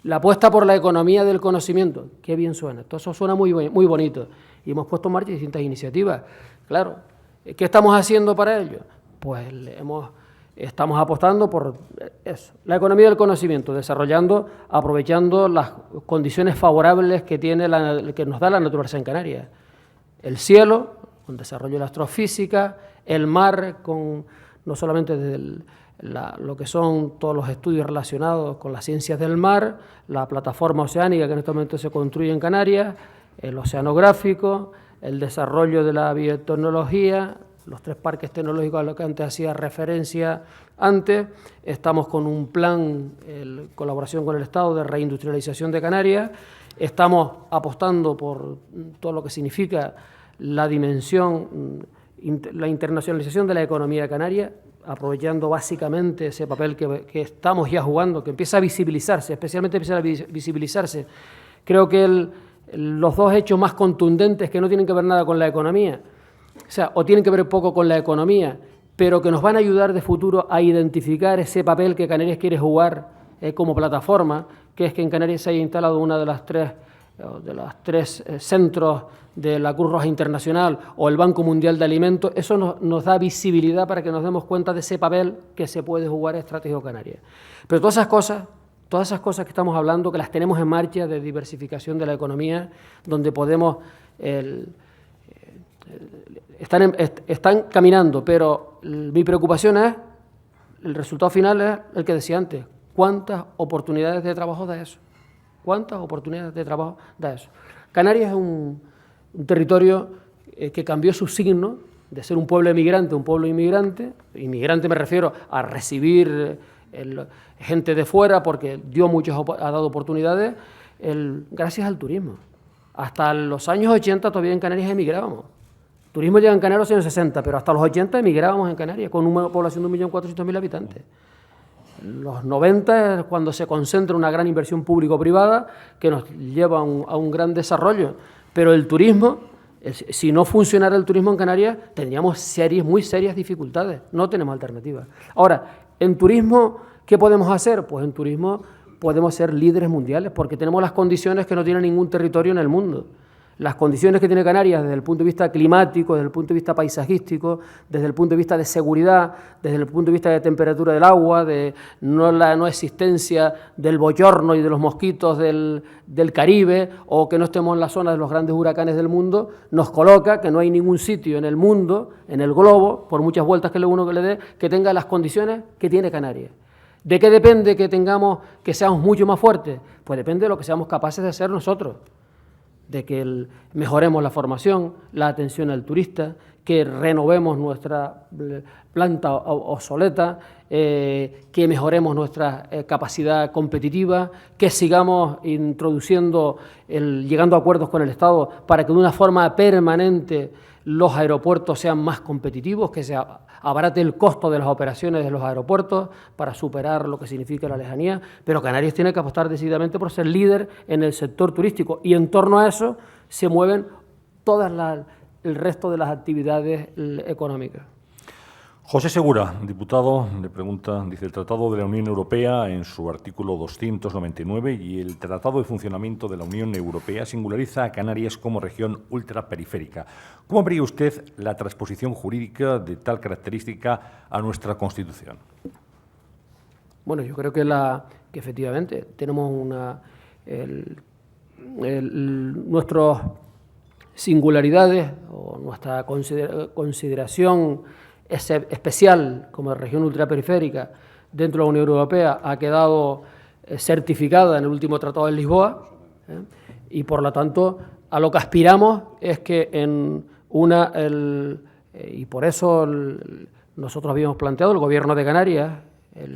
La apuesta por la economía del conocimiento, qué bien suena. Todo eso suena muy bonito. Y hemos puesto en marcha distintas iniciativas. Claro, ¿qué estamos haciendo para ello? Pues estamos apostando por eso, la economía del conocimiento, desarrollando, aprovechando las condiciones favorables que nos da la naturaleza en Canarias. El cielo, con desarrollo de la astrofísica, el mar, no solamente desde lo que son todos los estudios relacionados con las ciencias del mar, la plataforma oceánica que en este momento se construye en Canarias, el oceanográfico, el desarrollo de la biotecnología, los 3 parques tecnológicos a los que antes hacía referencia estamos con un plan en colaboración con el Estado de reindustrialización de Canarias, estamos apostando por todo lo que significa la dimensión, la internacionalización de la economía canaria, aprovechando básicamente ese papel que estamos ya jugando, que empieza a visibilizarse, especialmente empieza a visibilizarse. Creo que los 2 hechos más contundentes que no tienen que ver nada con la economía, o sea, o tienen que ver poco con la economía, pero que nos van a ayudar de futuro a identificar ese papel que Canarias quiere jugar como plataforma, que es que en Canarias se haya instalado una de las tres centros de la Cruz Roja Internacional o el Banco Mundial de Alimentos. Eso nos da visibilidad para que nos demos cuenta de ese papel que se puede jugar estratégico Canarias. Pero todas esas cosas que estamos hablando, que las tenemos en marcha de diversificación de la economía, donde podemos... Están caminando, pero mi preocupación es, el resultado final es el que decía antes, ¿cuántas oportunidades de trabajo da eso? ¿Cuántas oportunidades de trabajo da eso? Canarias es un territorio que cambió su signo de ser un pueblo emigrante a un pueblo inmigrante. Inmigrante me refiero a recibir gente de fuera porque ha dado oportunidades gracias al turismo. Hasta los años 80 todavía en Canarias emigrábamos. El turismo llega en Canarias en los años 60, pero hasta los 80 emigrábamos en Canarias con una población de 1.400.000 habitantes. En los 90 es cuando se concentra una gran inversión público-privada que nos lleva a un gran desarrollo. Pero el turismo, si no funcionara el turismo en Canarias, tendríamos muy serias dificultades. No tenemos alternativas. Ahora, en turismo, ¿qué podemos hacer? Pues en turismo podemos ser líderes mundiales porque tenemos las condiciones que no tiene ningún territorio en el mundo. Las condiciones que tiene Canarias desde el punto de vista climático, desde el punto de vista paisajístico, desde el punto de vista de seguridad, desde el punto de vista de temperatura del agua, de la no existencia del bochorno y de los mosquitos del Caribe, o que no estemos en la zona de los grandes huracanes del mundo, nos coloca que no hay ningún sitio en el mundo, en el globo, por muchas vueltas que uno le dé, que tenga las condiciones que tiene Canarias. ¿De qué depende que seamos mucho más fuertes? Pues depende de lo que seamos capaces de hacer nosotros. De que mejoremos la formación, la atención al turista, que renovemos nuestra planta obsoleta, que mejoremos nuestra capacidad competitiva, que sigamos introduciendo, llegando a acuerdos con el Estado para que de una forma permanente los aeropuertos sean más competitivos, que se abarate el costo de las operaciones de los aeropuertos para superar lo que significa la lejanía, pero Canarias tiene que apostar decididamente por ser líder en el sector turístico y en torno a eso se mueven el resto de las actividades económicas. José Segura, diputado, le pregunta, dice: el Tratado de la Unión Europea, en su artículo 299, y el Tratado de Funcionamiento de la Unión Europea singulariza a Canarias como región ultraperiférica. ¿Cómo vería usted la transposición jurídica de tal característica a nuestra Constitución? Bueno, yo creo que efectivamente tenemos nuestras singularidades o nuestra consideración especial como región ultraperiférica dentro de la Unión Europea ha quedado certificada en el último Tratado de Lisboa, y por lo tanto a lo que aspiramos es que y por eso nosotros habíamos planteado, el Gobierno de Canarias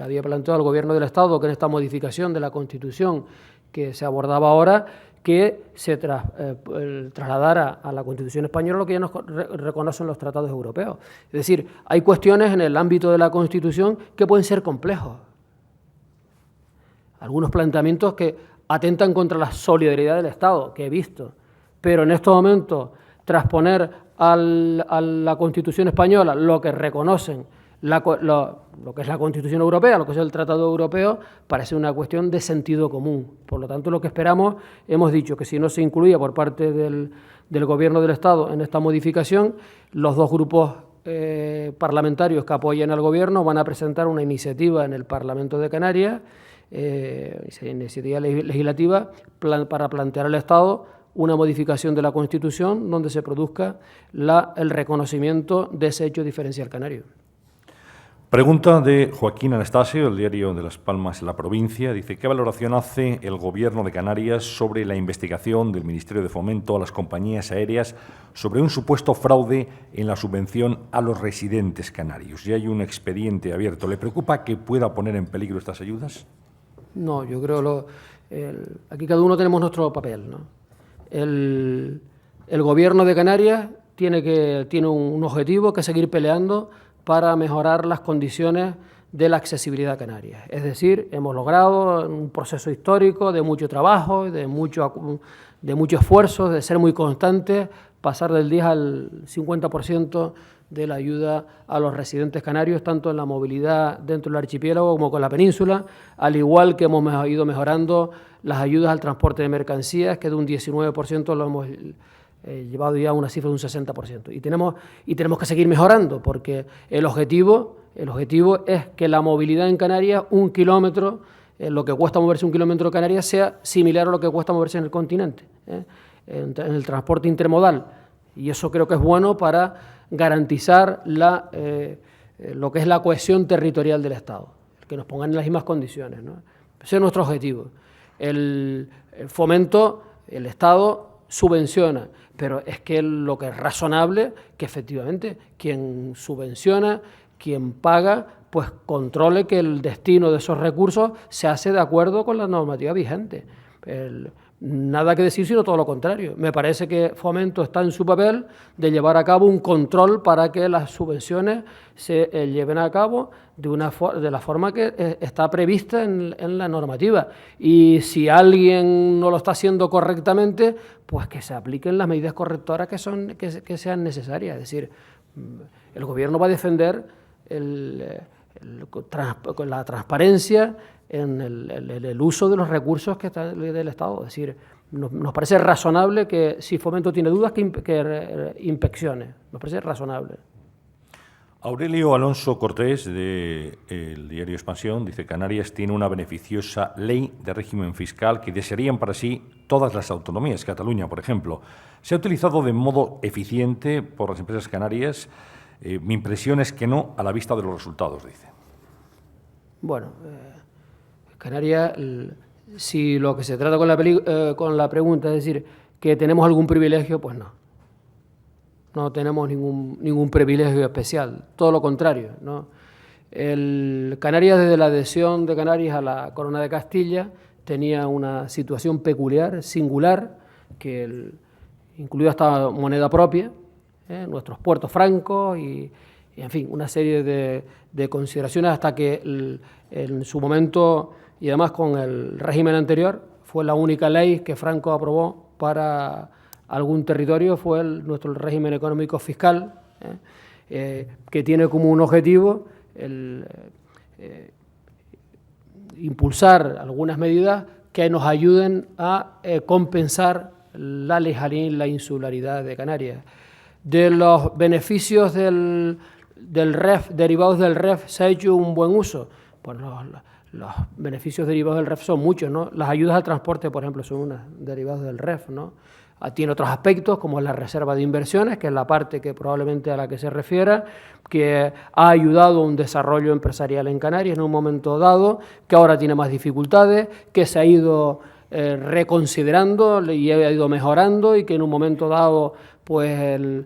había planteado al Gobierno del Estado que en esta modificación de la Constitución que se abordaba ahora, que se trasladara a la Constitución española lo que ya nos reconocen los tratados europeos. Es decir, hay cuestiones en el ámbito de la Constitución que pueden ser complejos. Algunos planteamientos que atentan contra la solidaridad del Estado, que he visto, pero en estos momentos transponer a la Constitución española lo que reconocen lo que es la Constitución Europea, lo que es el Tratado Europeo, parece una cuestión de sentido común. Por lo tanto, lo que esperamos, hemos dicho que si no se incluía por parte del Gobierno del Estado en esta modificación, los dos grupos parlamentarios que apoyan al Gobierno van a presentar una iniciativa en el Parlamento de Canarias, iniciativa legislativa, para plantear al Estado una modificación de la Constitución donde se produzca el reconocimiento de ese hecho diferencial canario. Pregunta de Joaquín Anastasio, del diario de Las Palmas, La Provincia. Dice, ¿qué valoración hace el Gobierno de Canarias sobre la investigación del Ministerio de Fomento a las compañías aéreas sobre un supuesto fraude en la subvención a los residentes canarios? Ya hay un expediente abierto. ¿Le preocupa que pueda poner en peligro estas ayudas? No, yo creo aquí cada uno tenemos nuestro papel, ¿no? El Gobierno de Canarias tiene un objetivo, que es seguir peleando para mejorar las condiciones de la accesibilidad a Canarias. Es decir, hemos logrado un proceso histórico de mucho trabajo, de mucho esfuerzo, de ser muy constantes, pasar del 10 al 50% de la ayuda a los residentes canarios, tanto en la movilidad dentro del archipiélago como con la península, al igual que hemos ido mejorando las ayudas al transporte de mercancías, que de un 19% lo hemos llevado ya a una cifra de un 60%. Y tenemos que seguir mejorando, porque el objetivo es que la movilidad en Canarias, un kilómetro, lo que cuesta moverse un kilómetro en Canarias, sea similar a lo que cuesta moverse en el continente, en el transporte intermodal. Y eso creo que es bueno para garantizar lo que es la cohesión territorial del Estado, que nos pongan en las mismas condiciones, ¿no? Ese es nuestro objetivo. El fomento, el Estado subvenciona, pero es que lo que es razonable, que efectivamente quien subvenciona, quien paga, pues controle que el destino de esos recursos se hace de acuerdo con la normativa vigente. Nada que decir, sino todo lo contrario. Me parece que Fomento está en su papel de llevar a cabo un control para que las subvenciones se lleven a cabo de la forma que está prevista en la normativa. Y si alguien no lo está haciendo correctamente, pues que se apliquen las medidas correctoras que sean necesarias. Es decir, el Gobierno va a defender la transparencia en el uso de los recursos que está del Estado. Es decir, nos parece razonable que si Fomento tiene dudas que inspeccione. Nos parece razonable. Aurelio Alonso Cortés, del diario Expansión, dice: Canarias tiene una beneficiosa ley de régimen fiscal que desearían para sí todas las autonomías. Cataluña, por ejemplo, se ha utilizado de modo eficiente por las empresas canarias. Mi impresión es que no, a la vista de los resultados, dice. Bueno, Canarias, si lo que se trata con la pregunta es decir que tenemos algún privilegio, pues no. No tenemos ningún privilegio especial, todo lo contrario, ¿no? Canarias, desde la adhesión de Canarias a la Corona de Castilla, tenía una situación peculiar, singular, que incluía hasta moneda propia, nuestros puertos francos y, en fin, una serie de consideraciones hasta que en su momento, y además con el régimen anterior, fue la única ley que Franco aprobó para algún territorio, fue nuestro régimen económico fiscal, que tiene como un objetivo impulsar algunas medidas que nos ayuden a compensar la lejanía y la insularidad de Canarias. De los beneficios del REF, derivados del REF, se ha hecho un buen uso. pues los beneficios derivados del REF son muchos, ¿no? Las ayudas al transporte, por ejemplo, son unas derivadas del REF, ¿no? Tiene otros aspectos, como la reserva de inversiones, que es la parte que probablemente a la que se refiera, que ha ayudado a un desarrollo empresarial en Canarias en un momento dado, que ahora tiene más dificultades, que se ha ido reconsiderando y ha ido mejorando, y que en un momento dado pues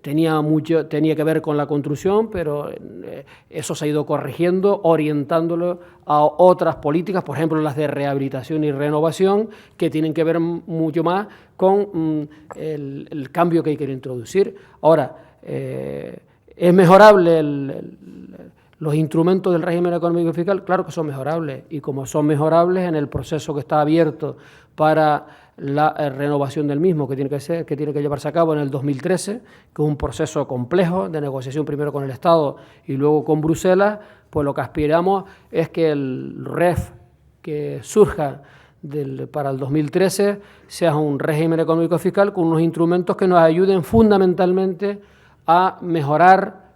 tenía que ver con la construcción, pero eso se ha ido corrigiendo, orientándolo a otras políticas, por ejemplo las de rehabilitación y renovación, que tienen que ver mucho más con el cambio que hay que introducir. Ahora, ¿es mejorable los instrumentos del régimen económico y fiscal? Claro que son mejorables, y como son mejorables, en el proceso que está abierto para la renovación del mismo, que tiene que llevarse a cabo en el 2013, que es un proceso complejo de negociación primero con el Estado y luego con Bruselas, pues lo que aspiramos es que el REF que surja para el 2013 sea un régimen económico y fiscal con unos instrumentos que nos ayuden fundamentalmente a mejorar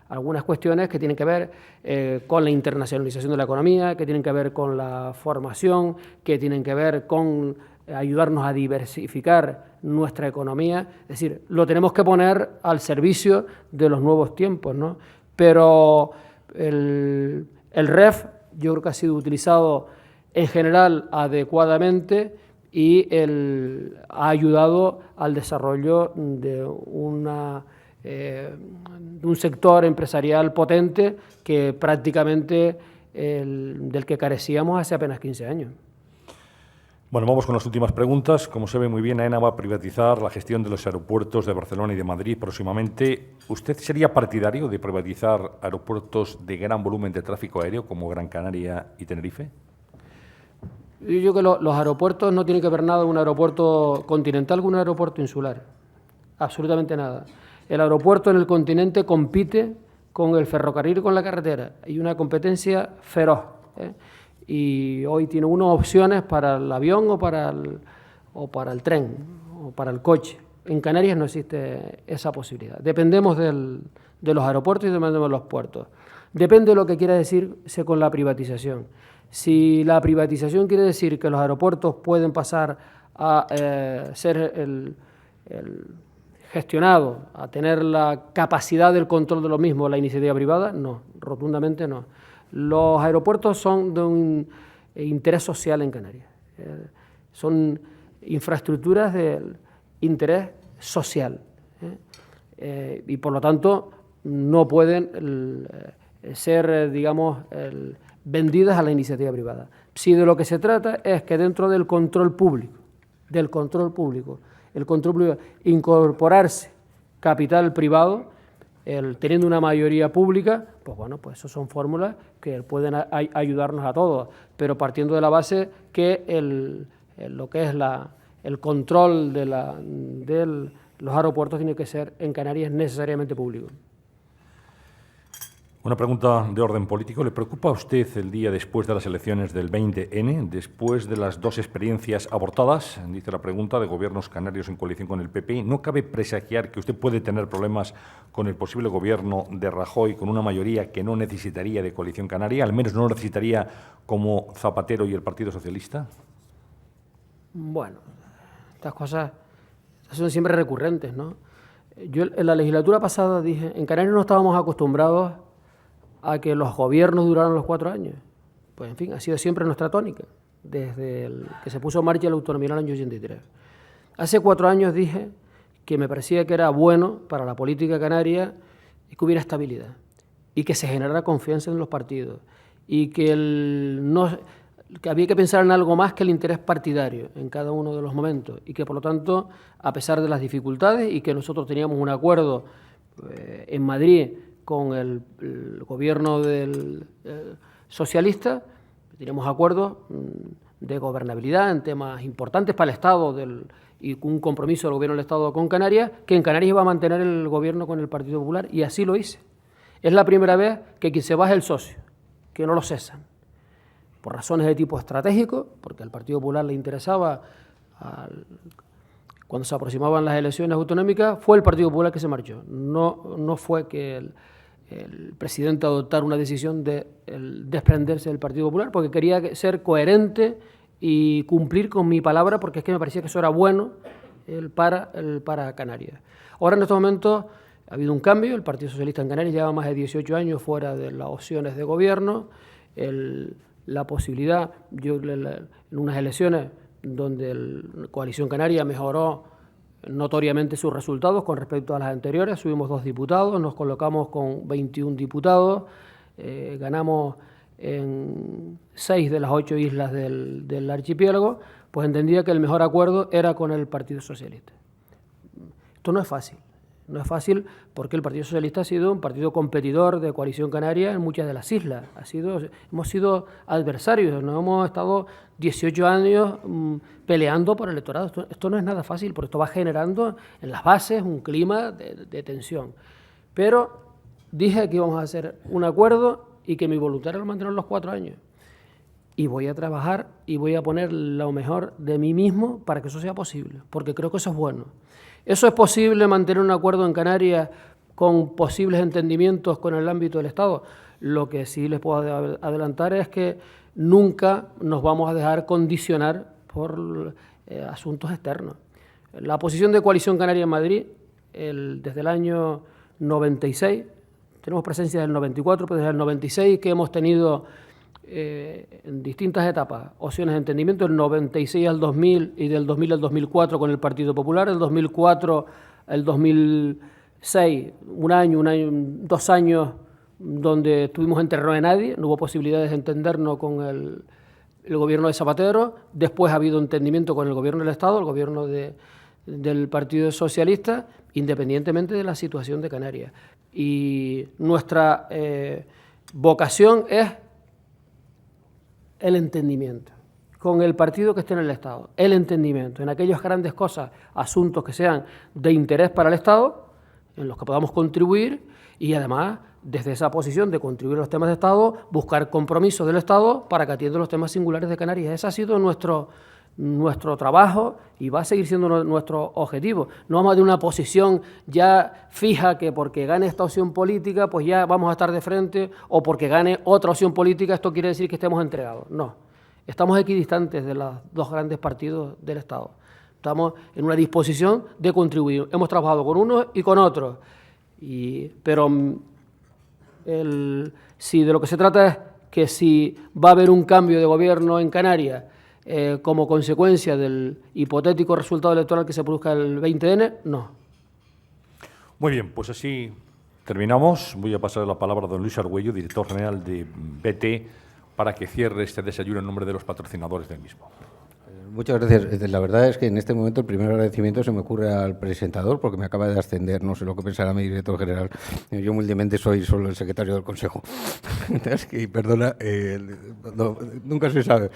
algunas cuestiones que tienen que ver con la internacionalización de la economía, que tienen que ver con la formación, que tienen que ver con ayudarnos a diversificar nuestra economía. Es decir, lo tenemos que poner al servicio de los nuevos tiempos, ¿no? Pero el REF yo creo que ha sido utilizado en general adecuadamente y ha ayudado al desarrollo de un sector empresarial potente que prácticamente del que carecíamos hace apenas 15 años. Bueno, vamos con las últimas preguntas. Como se ve muy bien, AENA va a privatizar la gestión de los aeropuertos de Barcelona y de Madrid próximamente. ¿Usted sería partidario de privatizar aeropuertos de gran volumen de tráfico aéreo como Gran Canaria y Tenerife? Yo creo que los aeropuertos no tienen que ver nada un aeropuerto continental con un aeropuerto insular. Absolutamente nada. El aeropuerto en el continente compite con el ferrocarril y con la carretera. Hay una competencia feroz, y hoy tiene unas opciones para el avión o para el tren o para el coche. En Canarias no existe esa posibilidad. Dependemos de los aeropuertos y dependemos de los puertos. Depende de lo que quiera decirse con la privatización. Si la privatización quiere decir que los aeropuertos pueden pasar a ser gestionados, a tener la capacidad del control de lo mismo la iniciativa privada, no, rotundamente no. Los aeropuertos son de un interés social en Canarias. Son infraestructuras de interés social. Y por lo tanto no pueden ser, digamos, vendidas a la iniciativa privada. Si de lo que se trata es que dentro del control público, incorporarse capital privado, teniendo una mayoría pública, pues bueno, pues eso son fórmulas que pueden ayudarnos a todos, pero partiendo de la base que lo que es el control de los aeropuertos tiene que ser en Canarias necesariamente público. Una pregunta de orden político. ¿Le preocupa a usted el día después de las elecciones del 20N, después de las dos experiencias abortadas, dice la pregunta, de gobiernos canarios en coalición con el PP? ¿No cabe presagiar que usted puede tener problemas con el posible gobierno de Rajoy con una mayoría que no necesitaría de coalición canaria, al menos no lo necesitaría como Zapatero y el Partido Socialista? Bueno, estas cosas son siempre recurrentes, ¿no? Yo en la legislatura pasada dije, en Canarias no estábamos acostumbrados a que los gobiernos duraran los 4 años. Pues en fin, ha sido siempre nuestra tónica, desde que se puso en marcha la autonomía en el año 83. Hace 4 años dije que me parecía que era bueno para la política canaria que hubiera estabilidad y que se generara confianza en los partidos y que había que pensar en algo más que el interés partidario en cada uno de los momentos y que por lo tanto, a pesar de las dificultades y que nosotros teníamos un acuerdo en Madrid con el gobierno del socialista, teníamos acuerdos de gobernabilidad en temas importantes para el Estado y un compromiso del gobierno del Estado con Canarias, que en Canarias iba a mantener el gobierno con el Partido Popular, y así lo hice. Es la primera vez que quien se va es el socio, que no lo cesan, por razones de tipo estratégico, porque al Partido Popular le interesaba, cuando se aproximaban las elecciones autonómicas, fue el Partido Popular que se marchó, no fue que el presidente adoptar una decisión de desprenderse del Partido Popular, porque quería ser coherente y cumplir con mi palabra, porque es que me parecía que eso era bueno para Canarias. Ahora, en estos momentos, ha habido un cambio. El Partido Socialista en Canarias lleva más de 18 años fuera de las opciones de gobierno. La posibilidad, en unas elecciones donde la Coalición Canaria mejoró notoriamente sus resultados con respecto a las anteriores, subimos 2 diputados, nos colocamos con 21 diputados, ganamos en 6 de las 8 islas del archipiélago, pues entendía que el mejor acuerdo era con el Partido Socialista. Esto no es fácil. No es fácil porque el Partido Socialista ha sido un partido competidor de Coalición Canaria en muchas de las islas. Hemos sido adversarios, nos hemos estado 18 años peleando por el electorado. Esto no es nada fácil, porque esto va generando en las bases un clima de tensión. Pero dije que íbamos a hacer un acuerdo y que mi voluntad era mantener los 4 años. Y voy a trabajar y voy a poner lo mejor de mí mismo para que eso sea posible, porque creo que eso es bueno. ¿Eso es posible mantener un acuerdo en Canarias con posibles entendimientos con el ámbito del Estado? Lo que sí les puedo adelantar es que nunca nos vamos a dejar condicionar por asuntos externos. La posición de Coalición Canaria en Madrid, desde el año 96, tenemos presencia del 94, pero desde el 96 que hemos tenido en distintas etapas opciones de entendimiento, del 96 al 2000 y del 2000 al 2004 con el Partido Popular, del 2004 al 2006, 2 años donde estuvimos en terreno de nadie, no hubo posibilidades de entendernos con el gobierno de Zapatero. Después ha habido entendimiento con el gobierno del Estado, el gobierno del Partido Socialista, independientemente de la situación de Canarias. Y nuestra vocación es el entendimiento, con el partido que esté en el Estado, el entendimiento en aquellas grandes cosas, asuntos que sean de interés para el Estado, en los que podamos contribuir y además, desde esa posición de contribuir a los temas de Estado, buscar compromisos del Estado para que atienda los temas singulares de Canarias. Ese ha sido nuestro trabajo y va a seguir siendo nuestro objetivo. No vamos a tener una posición ya fija que porque gane esta opción política pues ya vamos a estar de frente, o porque gane otra opción política esto quiere decir que estemos entregados. No, estamos equidistantes de los 2 grandes partidos del Estado. Estamos en una disposición de contribuir. Hemos trabajado con unos y con otros, pero si de lo que se trata es que si va a haber un cambio de gobierno en Canarias como consecuencia del hipotético resultado electoral que se produzca el 20N, no. Muy bien, pues así terminamos. Voy a pasar la palabra a don Luis Argüello, director general de BT, para que cierre este desayuno en nombre de los patrocinadores del mismo. Muchas gracias. La verdad es que en este momento el primer agradecimiento se me ocurre al presentador, porque me acaba de ascender, no sé lo que pensará mi director general. Yo humildemente soy solo el secretario del Consejo. Y perdona, nunca se sabe.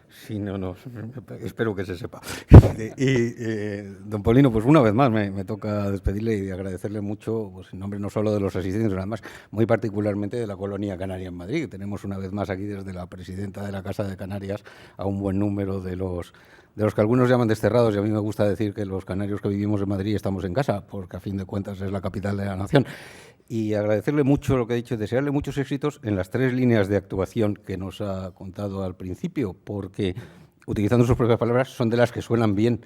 Sí, no, espero que se sepa. Don Paulino, pues una vez más me toca despedirle y agradecerle mucho, pues en nombre no solo de los asistentes, sino además muy particularmente de la Colonia Canaria en Madrid. Tenemos una vez más aquí desde la presidenta de la Casa de Canarias a un buen número de los que algunos llaman desterrados, y a mí me gusta decir que los canarios que vivimos en Madrid estamos en casa, porque a fin de cuentas es la capital de la nación. Y agradecerle mucho lo que ha dicho, desearle muchos éxitos en las 3 líneas de actuación que nos ha contado al principio, porque, utilizando sus propias palabras, son de las que suenan bien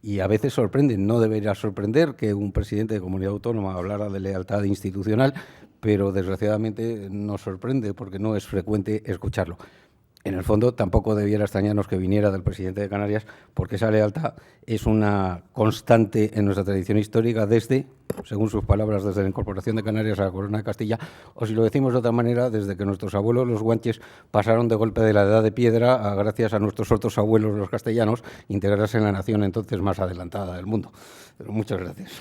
y a veces sorprenden. No debería sorprender que un presidente de comunidad autónoma hablara de lealtad institucional, pero desgraciadamente nos sorprende porque no es frecuente escucharlo. En el fondo, tampoco debiera extrañarnos que viniera del presidente de Canarias, porque esa lealtad es una constante en nuestra tradición histórica desde, según sus palabras, desde la incorporación de Canarias a la Corona de Castilla, o si lo decimos de otra manera, desde que nuestros abuelos, los guanches, pasaron de golpe de la Edad de Piedra a, gracias a nuestros otros abuelos, los castellanos, integrarse en la nación entonces más adelantada del mundo. Pero muchas gracias.